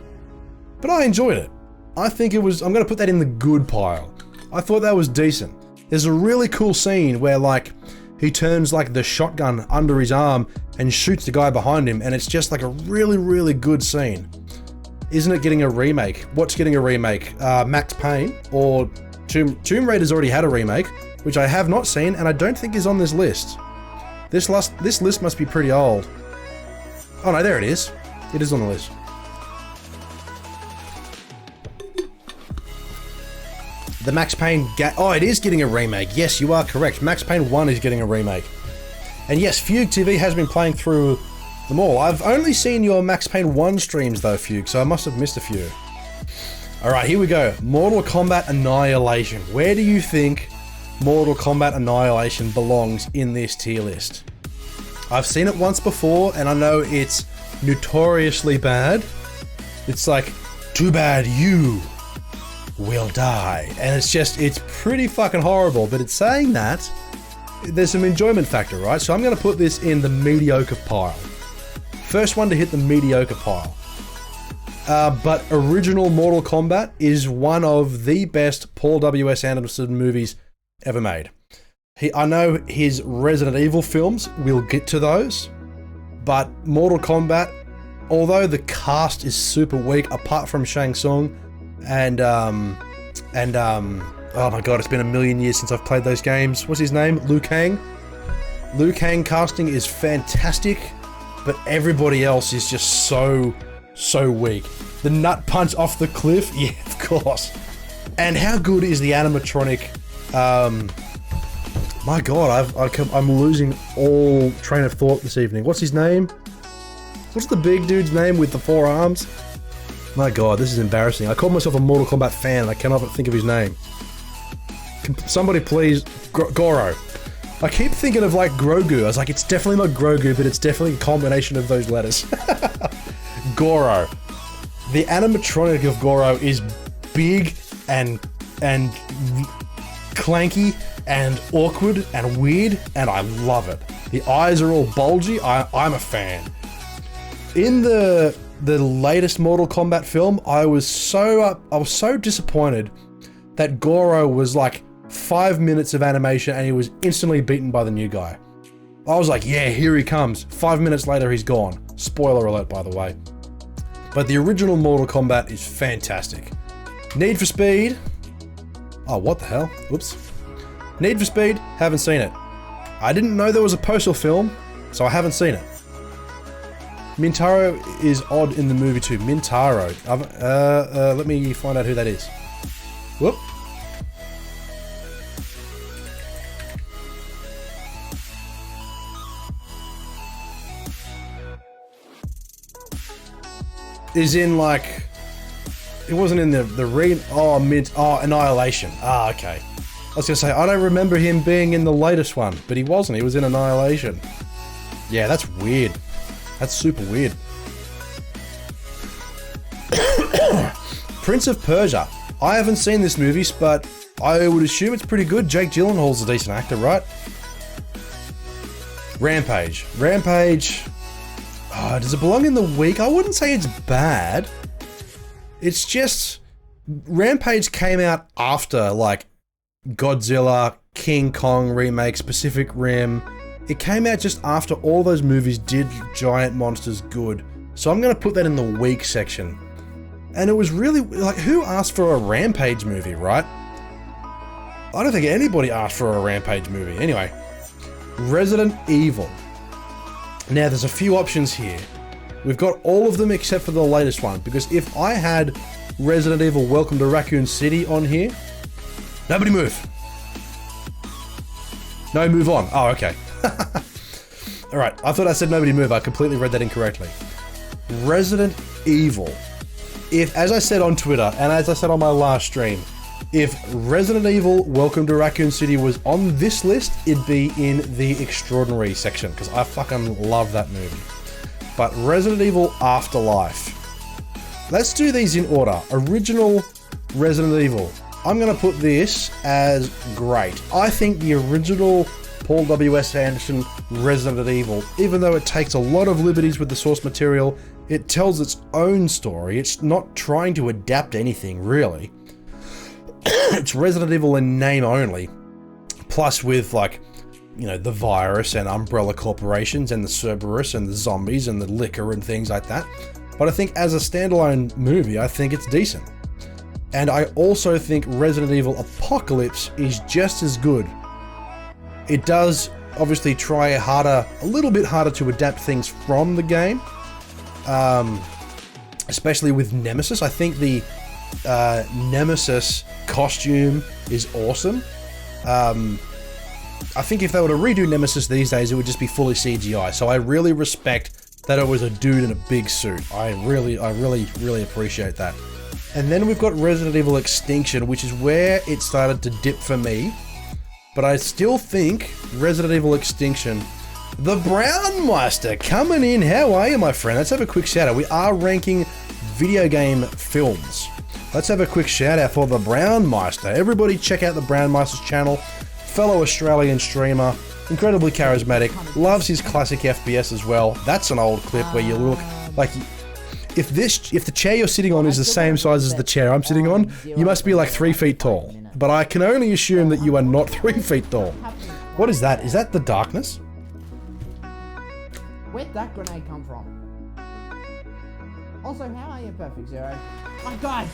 but I enjoyed it. I think it was, I'm going to put that in the good pile. I thought that was decent. There's a really cool scene where like, he turns like the shotgun under his arm and shoots the guy behind him, and it's just like a really, really good scene. Isn't it getting a remake? What's getting a remake? Max Payne or Tomb Raider's already had a remake, which I have not seen and I don't think is on this list. This list must be pretty old. Oh no, there it is. It is on the list. The Max Payne oh, it is getting a remake. Yes, you are correct. Max Payne 1 is getting a remake. And yes, Fugue TV has been playing through them all. I've only seen your Max Payne 1 streams though, Fugue, so I must have missed a few. Alright, here we go. Mortal Kombat Annihilation. Where do you think Mortal Kombat Annihilation belongs in this tier list? I've seen it once before, and I know it's notoriously bad. It's like, too bad you will die. And it's pretty fucking horrible, but it's saying that there's some enjoyment factor, right? So I'm going to put this in the mediocre pile. First one to hit the mediocre pile. But original Mortal Kombat is one of the best Paul W.S. Anderson movies ever made. I know his Resident Evil films, we'll get to those, but Mortal Kombat, although the cast is super weak, apart from Shang Tsung and oh my god, it's been a million years since I've played those games. What's his name? Liu Kang? Liu Kang casting is fantastic, but everybody else is just so weak. The nut punch off the cliff? Yeah, of course. And how good is the animatronic? My god, I'm losing all train of thought this evening. What's his name? What's the big dude's name with the 4 arms? My god, this is embarrassing. I call myself a Mortal Kombat fan and I cannot think of his name. Somebody please... Goro. I keep thinking of like Grogu. I was like, it's definitely not Grogu, but it's definitely a combination of those letters. Goro. The animatronic of Goro is big and clanky and awkward and weird, and I love it. The eyes are all bulgy. I'm a fan. In the latest Mortal Kombat film, I was so disappointed that Goro was like 5 minutes of animation and he was instantly beaten by the new guy. I was like, yeah, here he comes. 5 minutes later, he's gone. Spoiler alert, by the way. But the original Mortal Kombat is fantastic. Need for Speed. Oh, what the hell? Whoops. Need for Speed, haven't seen it. I didn't know there was a Postal film, so I haven't seen it. Mintaro is odd in the movie too. Mintaro. Let me find out who that is. Whoop. Is in like... It wasn't in the Annihilation. Ah, okay. I was gonna say, I don't remember him being in the latest one, but he wasn't. He was in Annihilation. Yeah, that's weird. That's super weird. Prince of Persia. I haven't seen this movie, but I would assume it's pretty good. Jake Gyllenhaal's a decent actor, right? Rampage. Rampage... Oh, does it belong in the week? I wouldn't say it's bad. It's just... Rampage came out after, like, Godzilla, King Kong remakes, Pacific Rim. It came out just after all those movies did giant monsters good. So I'm gonna put that in the weak section. And it was really, like, who asked for a Rampage movie, right? I don't think anybody asked for a Rampage movie. Anyway, Resident Evil. Now, there's a few options here. We've got all of them except for the latest one, because if I had Resident Evil Welcome to Raccoon City on here... Nobody move! No, move on. Oh, okay. Alright, I thought I said nobody move. I completely read that incorrectly. Resident Evil. If, as I said on Twitter, and as I said on my last stream, if Resident Evil Welcome to Raccoon City was on this list, it'd be in the extraordinary section, because I fucking love that movie. But Resident Evil Afterlife. Let's do these in order. Original Resident Evil. I'm going to put this as great. I think the original Paul W.S. Anderson Resident Evil, even though it takes a lot of liberties with the source material, it tells its own story. It's not trying to adapt anything, really. It's Resident Evil in name only. Plus with, like, you know, the virus and Umbrella Corporations and the Cerberus and the zombies and the liquor and things like that. But I think as a standalone movie, I think it's decent. And I also think Resident Evil Apocalypse is just as good. It does obviously try a little bit harder to adapt things from the game. Especially with Nemesis. I think the Nemesis costume is awesome. I think if they were to redo Nemesis these days, it would just be fully CGI. So I really respect that it was a dude in a big suit. I really appreciate that. And then we've got Resident Evil Extinction, which is where it started to dip for me. But I still think Resident Evil Extinction, the Brown Meister coming in. How are you, my friend? Let's have a quick shout out. We are ranking video game films. Let's have a quick shout out for the Brown Meister. Everybody check out the Brown Meister's channel. Fellow Australian streamer, incredibly charismatic, loves his classic FPS as well. That's an old clip where you look like, if the chair you're sitting on is the same size as the chair I'm sitting on, you must be like 3 feet tall. But I can only assume that you are not 3 feet tall. What is that? Is that the darkness? Where'd that grenade come from? Also, how are you, Perfect Zero? My God!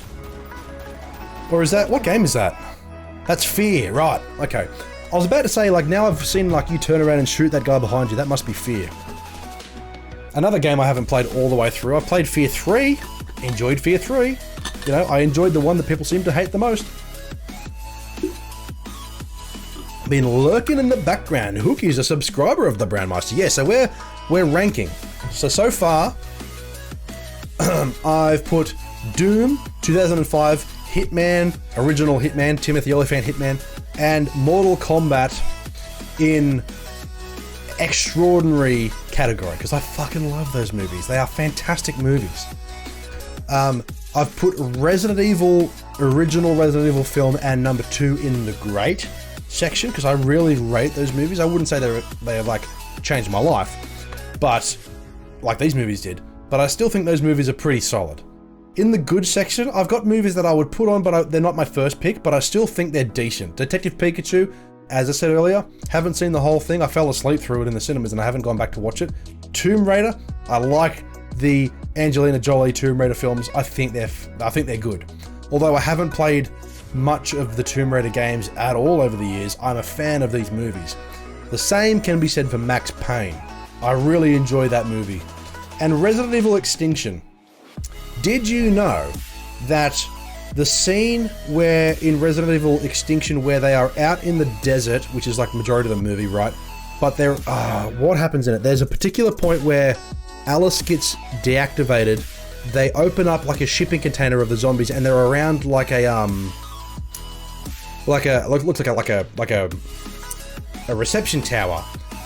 Or is that, what game is that? That's Fear, right, okay. I was about to say, like, now I've seen, like, you turn around and shoot that guy behind you. That must be Fear. Another game I haven't played all the way through. I played Fear 3. Enjoyed Fear 3. You know, I enjoyed the one that people seem to hate the most. Been lurking in the background. Hookie's a subscriber of the Brown Meister. Yeah, so we're ranking. So far, I've put Doom, 2005, Hitman, original Hitman, Timothy Olyphant Hitman, and Mortal Kombat in extraordinary category, because I fucking love those movies. They are fantastic movies. I've put Resident Evil, original Resident Evil film, and number 2 in the great section, because I really rate those movies. I wouldn't say they have like changed my life, but like these movies did. But I still think those movies are pretty solid. In the good section, I've got movies that I would put on, but they're not my first pick, but I still think they're decent. Detective Pikachu, as I said earlier, haven't seen the whole thing. I fell asleep through it in the cinemas and I haven't gone back to watch it. Tomb Raider, I like the Angelina Jolie Tomb Raider films. I think they're good. Although I haven't played much of the Tomb Raider games at all over the years, I'm a fan of these movies. The same can be said for Max Payne. I really enjoy that movie. And Resident Evil Extinction. Did you know that the scene where in Resident Evil Extinction where they are out in the desert, which is like majority of the movie, right? But they're, what happens in it? There's a particular point where Alice gets deactivated. They open up like a shipping container of the zombies, and they're around like a looks like a reception tower,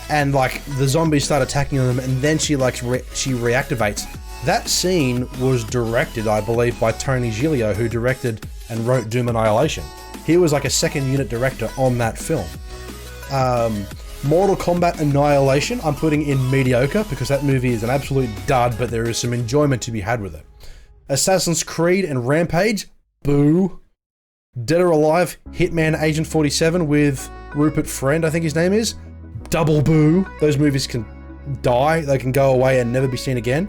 and like the zombies start attacking them, and then she reactivates. That scene was directed, I believe, by Tony Giglio, who directed and wrote Doom Annihilation. He was like a second unit director on that film. Mortal Kombat Annihilation, I'm putting in mediocre because that movie is an absolute dud, but there is some enjoyment to be had with it. Assassin's Creed and Rampage, boo. Dead or Alive, Hitman Agent 47 with Rupert Friend, I think his name is, double boo. Those movies can die, they can go away and never be seen again.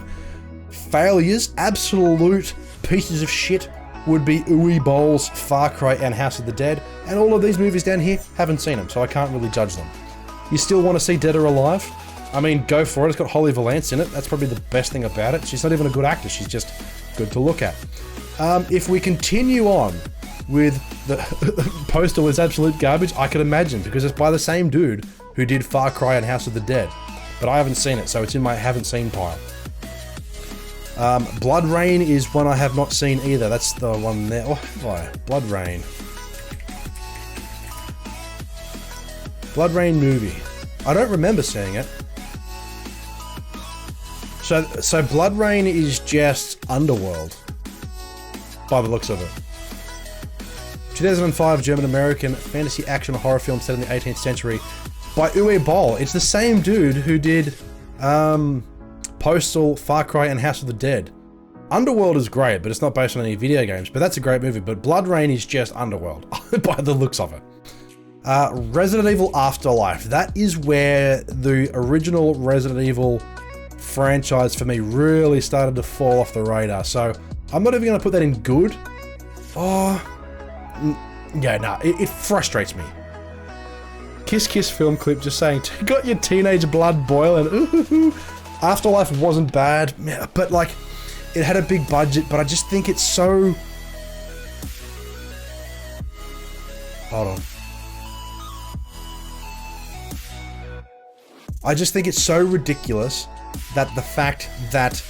Failures, absolute pieces of shit, would be Uwe Boll's Far Cry and House of the Dead, and all of these movies down here, haven't seen them, so I can't really judge them. You still want to see Dead or Alive? I mean, go for it. It's got Holly Valance in it. That's probably the best thing about it. She's not even a good actor. She's just good to look at. If we continue on with the poster was absolute garbage, I can imagine, because it's by the same dude who did Far Cry and House of the Dead. But I haven't seen it, so it's in my haven't seen pile. Blood Rain is one I have not seen either. That's the one there. Oh, Blood Rain. Blood Rain movie. I don't remember seeing it. So Blood Rain is just Underworld, by the looks of it. 2005 German-American fantasy action horror film set in the 18th century by Uwe Boll. It's the same dude who did Postal, Far Cry, and House of the Dead. Underworld is great, but it's not based on any video games, but that's a great movie. But Blood Rain is just Underworld, by the looks of it. Resident Evil Afterlife. That is where the original Resident Evil franchise for me really started to fall off the radar. So I'm not even going to put that in good. It frustrates me. Kiss Kiss film clip just saying, got your teenage blood boiling. Ooh. Afterlife wasn't bad, but like, it had a big budget, but I just think it's so... Hold on. I just think it's so ridiculous that the fact that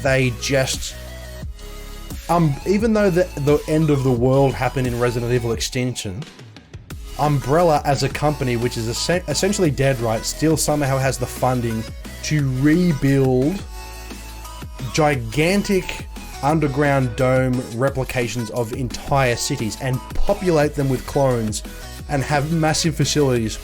they just even though the end of the world happened in Resident Evil Extinction, Umbrella as a company, which is essentially dead, right, still somehow has the funding to rebuild gigantic underground dome replications of entire cities and populate them with clones and have massive facilities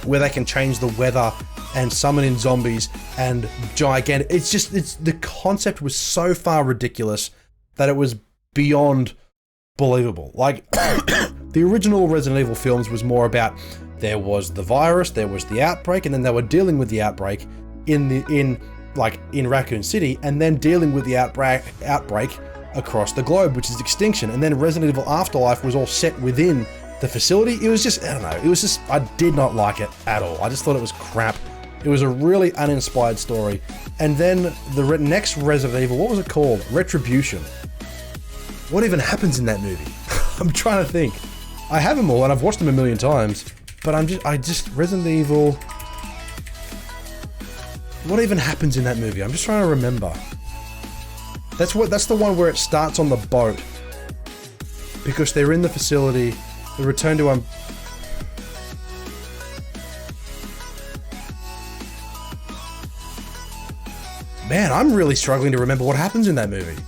where they can change the weather and summon in zombies and gigantic. The concept was so far ridiculous that it was beyond believable. Like, the original Resident Evil films was more about there was the virus, there was the outbreak, and then they were dealing with the outbreak in Raccoon City, and then dealing with the outbreak across the globe, which is Extinction. And then Resident Evil Afterlife was all set within the facility. It was just, I don't know, I did not like it at all. I just thought it was crap. It was a really uninspired story. And then the next Resident Evil, what was it called? Retribution. What even happens in that movie? I'm trying to think. I have them all and I've watched them a million times, but Resident Evil... What even happens in that movie? I'm just trying to remember. That's the one where it starts on the boat. Because they're in the facility, they return to Man, I'm really struggling to remember what happens in that movie.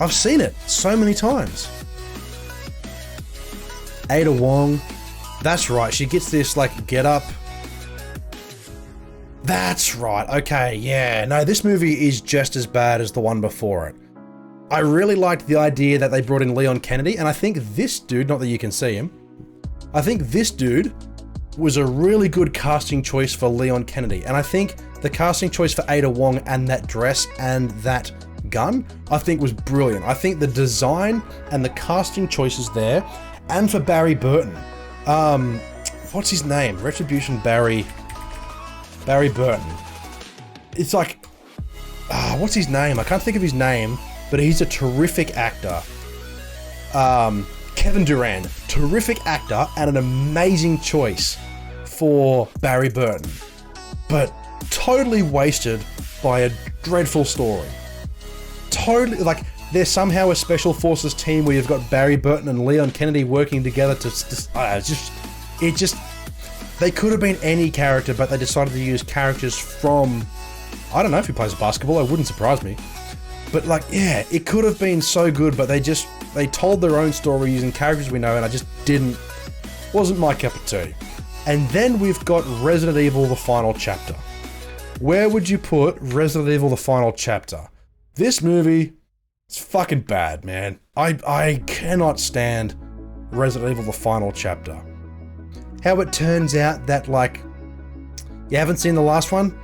I've seen it so many times. Ada Wong. That's right, she gets this, like, get up. That's right, okay, yeah. No, this movie is just as bad as the one before it. I really liked the idea that they brought in Leon Kennedy, and I think this dude, not that you can see him, I think this dude was a really good casting choice for Leon Kennedy, and I think the casting choice for Ada Wong and that dress and that gun, I think was brilliant. I think the design and the casting choices there, and for Barry Burton, what's his name? Retribution Barry Burton. It's like, what's his name? I can't think of his name, but he's a terrific actor. Kevin Durand, terrific actor and an amazing choice for Barry Burton, but totally wasted by a dreadful story. Totally, like, they're somehow a special forces team where you've got Barry Burton and Leon Kennedy working together they could have been any character, but they decided to use characters from, I don't know if he plays basketball, it wouldn't surprise me. But like, yeah, it could have been so good, but they told their own story using characters we know, and I just wasn't my cup of tea. And then we've got Resident Evil The Final Chapter. Where would you put Resident Evil The Final Chapter? This movie is fucking bad, man. I cannot stand Resident Evil The Final Chapter. How it turns out that, like, you haven't seen the last one?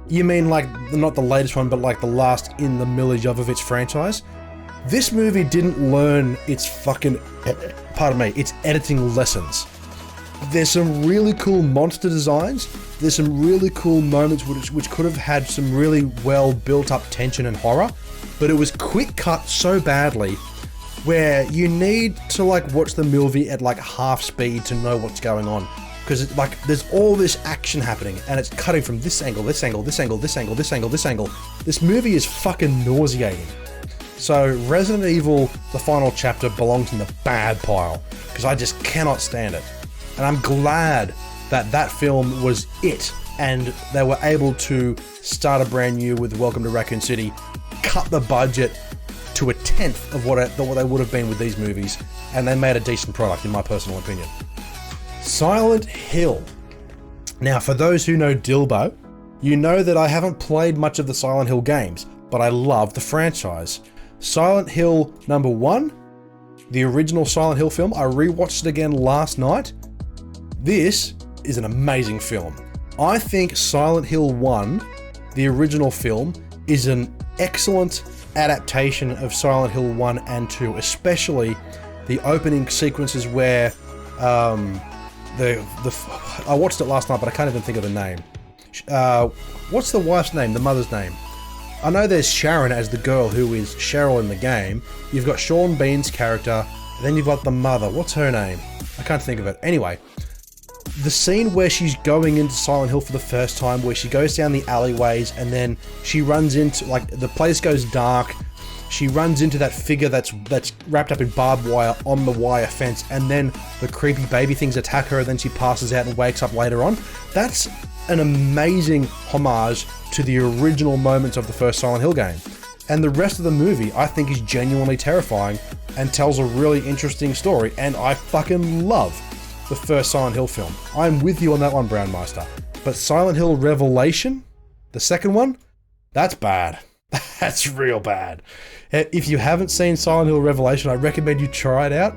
You mean, like, not the latest one, but like the last in the millage of its franchise? This movie didn't learn its its editing lessons. There's some really cool monster designs, there's some really cool moments which could have had some really well built up tension and horror, but it was quick cut so badly where you need to, like, watch the movie at like half speed to know what's going on, because like there's all this action happening and it's cutting from this angle, this angle, this angle, this angle, this angle, this angle. This movie is fucking nauseating. So Resident Evil The Final Chapter belongs in the bad pile because I just cannot stand it. And I'm glad that that film was it and they were able to start a brand new with Welcome to Raccoon City, cut the budget to a tenth of what they would have been with these movies, and they made a decent product in my personal opinion. Silent Hill. Now, for those who know Dylbo, you know that I haven't played much of the Silent Hill games, but I love the franchise. Silent Hill number 1, the original Silent Hill film, I rewatched it again last night. This is an amazing film. I think Silent Hill 1, the original film, is an excellent adaptation of Silent Hill 1 and 2, especially the opening sequences where I watched it last night, but I can't even think of the name. What's the wife's name, the mother's name? I know there's Sharon as the girl who is Cheryl in the game. You've got Sean Bean's character, and then you've got the mother. What's her name? I can't think of it. Anyway, the scene where she's going into Silent Hill for the first time, where she goes down the alleyways and then she runs into, like, the place goes dark. She runs into that figure that's wrapped up in barbed wire on the wire fence, and then the creepy baby things attack her, and then she passes out and wakes up later on. That's an amazing homage to the original moments of the first Silent Hill game. And the rest of the movie, I think, is genuinely terrifying and tells a really interesting story, and I fucking love the first Silent Hill film. I'm with you on that one, Brownmeister. But Silent Hill Revelation, the second one, that's bad. That's real bad. If you haven't seen Silent Hill Revelation, I recommend you try it out.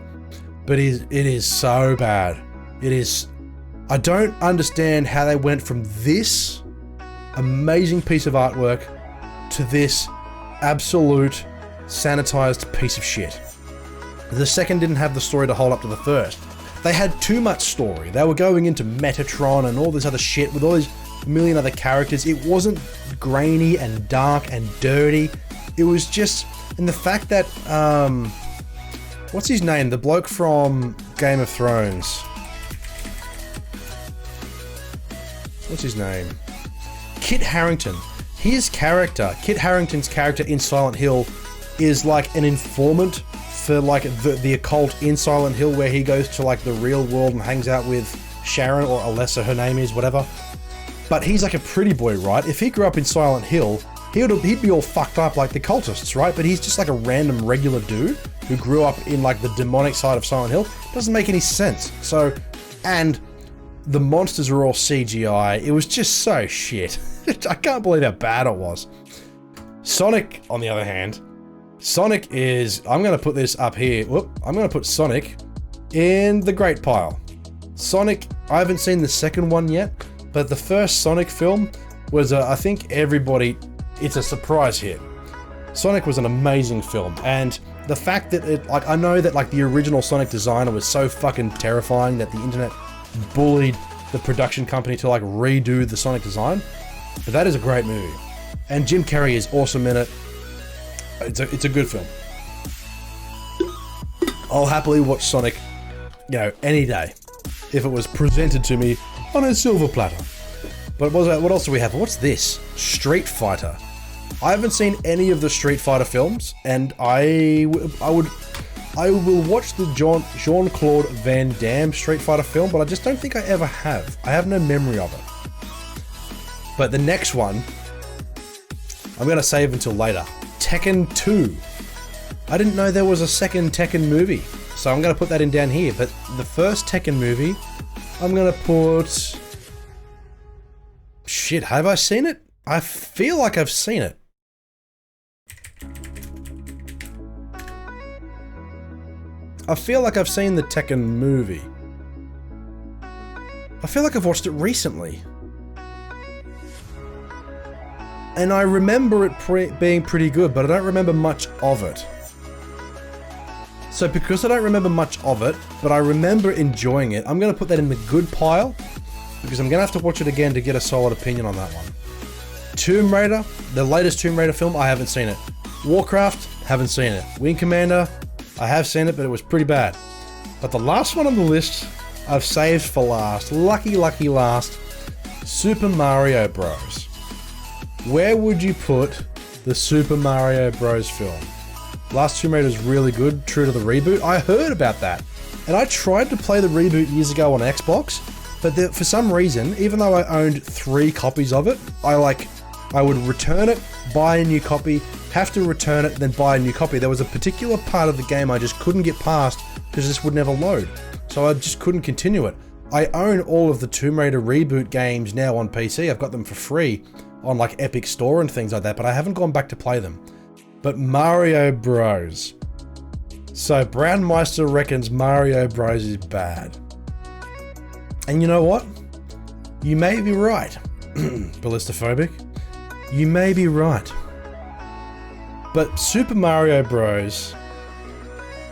But it is so bad. It is... I don't understand how they went from this amazing piece of artwork to this absolute sanitized piece of shit. The second didn't have the story to hold up to the first. They had too much story. They were going into Metatron and all this other shit with all these million other characters. It wasn't grainy and dark and dirty. It was just... And the fact that... what's his name? The bloke from Game of Thrones. What's his name? Kit Harington. His character, Kit Harington's character in Silent Hill, is like an informant for like the occult in Silent Hill, where he goes to like the real world and hangs out with Sharon, or Alessa, her name is, whatever. But he's like a pretty boy, right? If he grew up in Silent Hill, he'd be all fucked up like the cultists, right? But he's just like a random regular dude who grew up in like the demonic side of Silent Hill. Doesn't make any sense. So, and the monsters were all CGI. It was just so shit. I can't believe how bad it was. Sonic, on the other hand, Sonic is... I'm going to put this up here. Whoop. I'm going to put Sonic in the great pile. Sonic, I haven't seen the second one yet, but the first Sonic film was, I think everybody... It's a surprise hit. Sonic was an amazing film, and the fact that it... Like, I know that, like, the original Sonic designer was so fucking terrifying that the internet bullied the production company to, like, redo the Sonic design. But that is a great movie. And Jim Carrey is awesome in it. It's a good film. I'll happily watch Sonic, you know, any day, if it was presented to me on a silver platter. But what else do we have? What's this? Street Fighter. I haven't seen any of the Street Fighter films, and I will watch the Jean-Claude Van Damme Street Fighter film, but I just don't think I ever have. I have no memory of it. But the next one, I'm going to save until later. Tekken 2. I didn't know there was a second Tekken movie, so I'm going to put that in down here. But the first Tekken movie, I'm going to put... Shit, have I seen it? I feel like I've seen it. I feel like I've seen the Tekken movie. I feel like I've watched it recently. And I remember it being pretty good, but I don't remember much of it. So because I don't remember much of it, but I remember enjoying it, I'm going to put that in the good pile, because I'm going to have to watch it again to get a solid opinion on that one. Tomb Raider, the latest Tomb Raider film, I haven't seen it. Warcraft, haven't seen it. Wing Commander, I have seen it, but it was pretty bad. But the last one on the list, I've saved for last. Lucky last. Super Mario Bros. Where would you put the Super Mario Bros. Film? Last Tomb Raider is really good, true to the reboot. I heard about that. And I tried to play the reboot years ago on Xbox, but for some reason, even though I owned 3 copies of it, I would return it, buy a new copy, have to return it, then buy a new copy. There was a particular part of the game I just couldn't get past because this would never load. So I just couldn't continue it. I own all of the Tomb Raider reboot games now on PC. I've got them for free on like Epic Store and things like that, but I haven't gone back to play them. But Mario Bros. So Brownmeister reckons Mario Bros is bad. And you know what? You may be right, Ballistophobic. You may be right. But Super Mario Bros.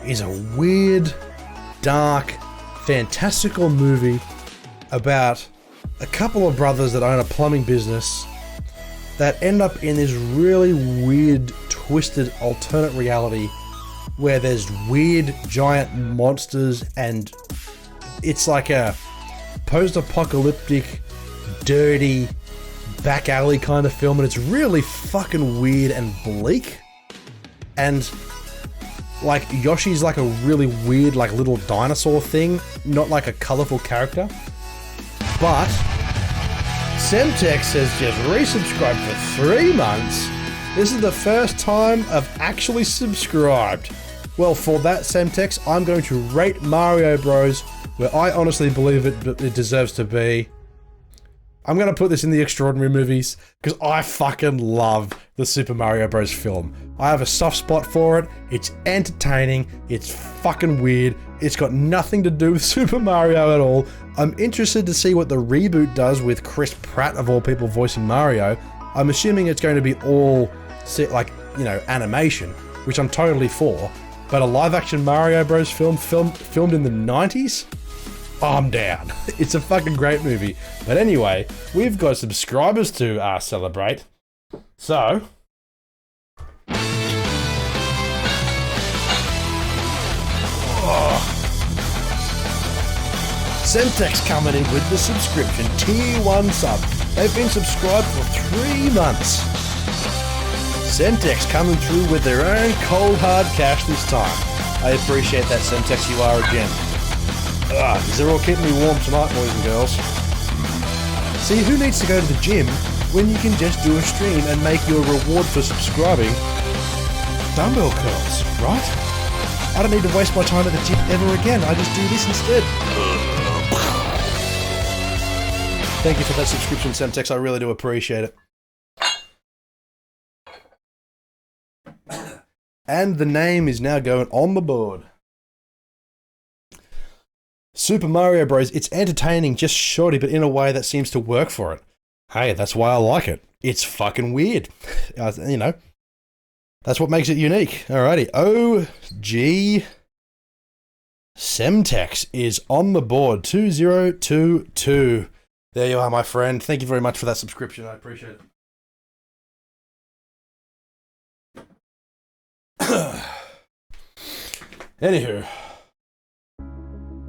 Is a weird, dark, fantastical movie about a couple of brothers that own a plumbing business that end up in this really weird, twisted alternate reality where there's weird giant monsters, and it's like a post-apocalyptic, dirty, back alley kind of film, and it's really fucking weird and bleak. And like Yoshi's like a really weird like little dinosaur thing, not like a colorful character. But Semtex has just resubscribed for 3 months. This is the first time I've actually subscribed. Well, for that, Semtex, I'm going to rate Mario Bros. Where I honestly believe it deserves to be. I'm going to put this in the extraordinary movies because I fucking love the Super Mario Bros. Film. I have a soft spot for it. It's entertaining. It's fucking weird. It's got nothing to do with Super Mario at all. I'm interested to see what the reboot does with Chris Pratt, of all people, voicing Mario. I'm assuming it's going to be all, like, you know, animation, which I'm totally for. But a live-action Mario Bros. Film filmed in the 90s? I'm down. It's a fucking great movie. But anyway, we've got subscribers to celebrate. So... Semtex coming in with the subscription, tier 1 sub. They've been subscribed for 3 months. Semtex coming through with their own cold hard cash this time. I appreciate that, Semtex, you are a gem. These are all keeping me warm tonight, boys and girls. See, who needs to go to the gym when you can just do a stream and make your reward for subscribing dumbbell curls, right? I don't need to waste my time at the gym ever again. I just do this instead. Thank you for that subscription, Semtex. I really do appreciate it. And the name is now going on the board. Super Mario Bros. It's entertaining, just shorty, but in a way that seems to work for it. Hey, that's why I like it. It's fucking weird. You know, that's what makes it unique. Alrighty. OG Semtex is on the board. 2022. There you are, my friend. Thank you very much for that subscription. I appreciate it. Anywho.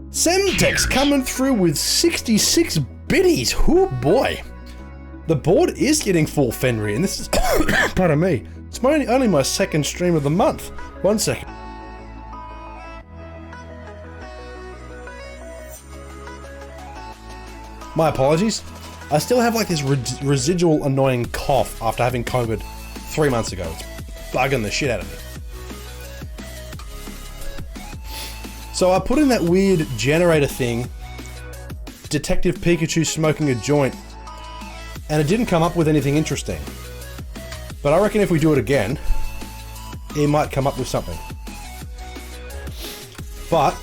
Semtex coming through with 66 biddies. Oh boy. The board is getting full Fenry, and this is... pardon me. It's only my second stream of the month. 1 second. My apologies. I still have like this residual annoying cough after having COVID 3 months ago. It's bugging the shit out of me. So I put in that weird generator thing, Detective Pikachu smoking a joint, and it didn't come up with anything interesting. But I reckon if we do it again, it might come up with something. But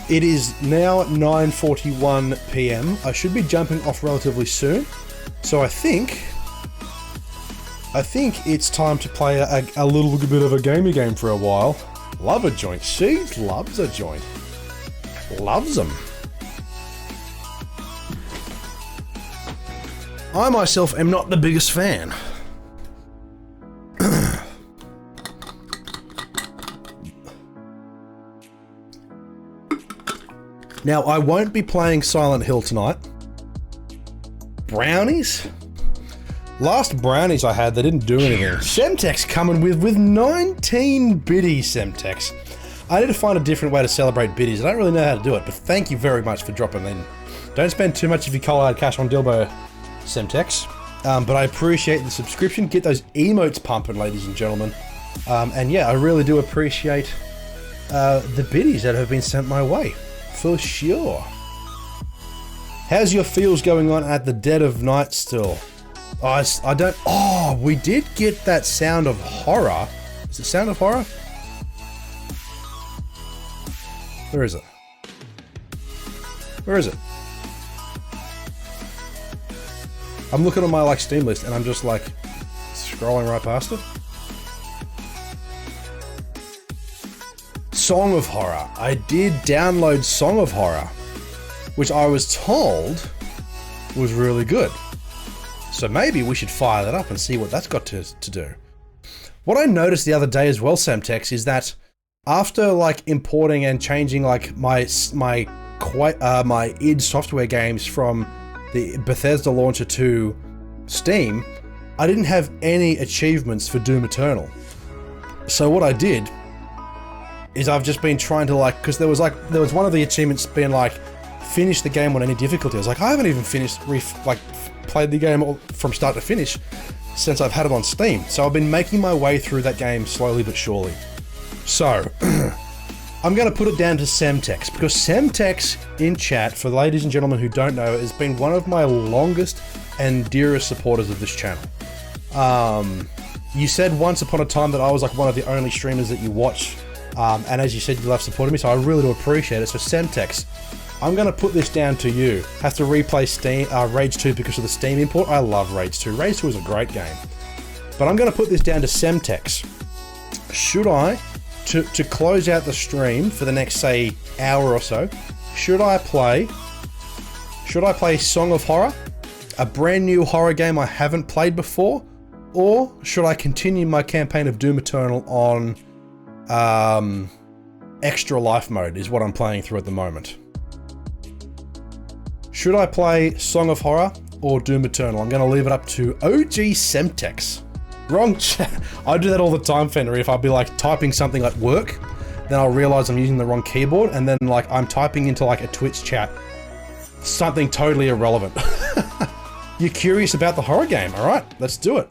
it is now 9:41 PM. I should be jumping off relatively soon. So I think it's time to play a little bit of a gamey game for a while. Love a joint. She loves a joint. Loves them. I myself am not the biggest fan. Now, I won't be playing Silent Hill tonight. Brownies? Last brownies I had, they didn't do anything. Semtex coming with 19 biddies, Semtex. I need to find a different way to celebrate biddies. I don't really know how to do it, but thank you very much for dropping in. Don't spend too much of your cold hard cash on Dilbo, Semtex. But I appreciate the subscription. Get those emotes pumping, ladies and gentlemen. And yeah, I really do appreciate the biddies that have been sent my way. For sure. How's your feels going on at the dead of night still? I don't... Oh, we did get that Sound of Horror. Is it Sound of Horror? Where is it? Where is it? I'm looking at my like Steam list and I'm just like scrolling right past it. Song of Horror. I did download Song of Horror, which I was told was really good. So maybe we should fire that up and see what that's got to do. What I noticed the other day as well, Semtex, is that after like importing and changing like my my id Software games from the Bethesda launcher to Steam, I didn't have any achievements for Doom Eternal. So what I did is I've just been trying to like, because there was one of the achievements being like, finish the game on any difficulty. I was like, I haven't even played the game from start to finish since I've had it on Steam. So I've been making my way through that game slowly but surely. So, I'm going to put it down to Semtex, because Semtex in chat, for the ladies and gentlemen who don't know, has been one of my longest and dearest supporters of this channel. You said once upon a time that I was like one of the only streamers that you watch, and as you said, you love supporting me, so I really do appreciate it. So Semtex, I'm going to put this down to you. Have to replay Steam, Rage 2 because of the Steam import. I love Rage 2. Rage 2 is a great game. But I'm going to put this down to Semtex. Should I, to close out the stream for the next, say, hour or so, should I play Song of Horror? A brand new horror game I haven't played before? Or should I continue my campaign of Doom Eternal on Extra Life Mode is what I'm playing through at the moment. Should I play Song of Horror or Doom Eternal? I'm going to leave it up to OG Semtex. Wrong chat. I do that all the time, Fenrir. If I'll be like typing something at work, then I'll realize I'm using the wrong keyboard, and then like I'm typing into like a Twitch chat something totally irrelevant. You're curious about the horror game? All right, let's do it.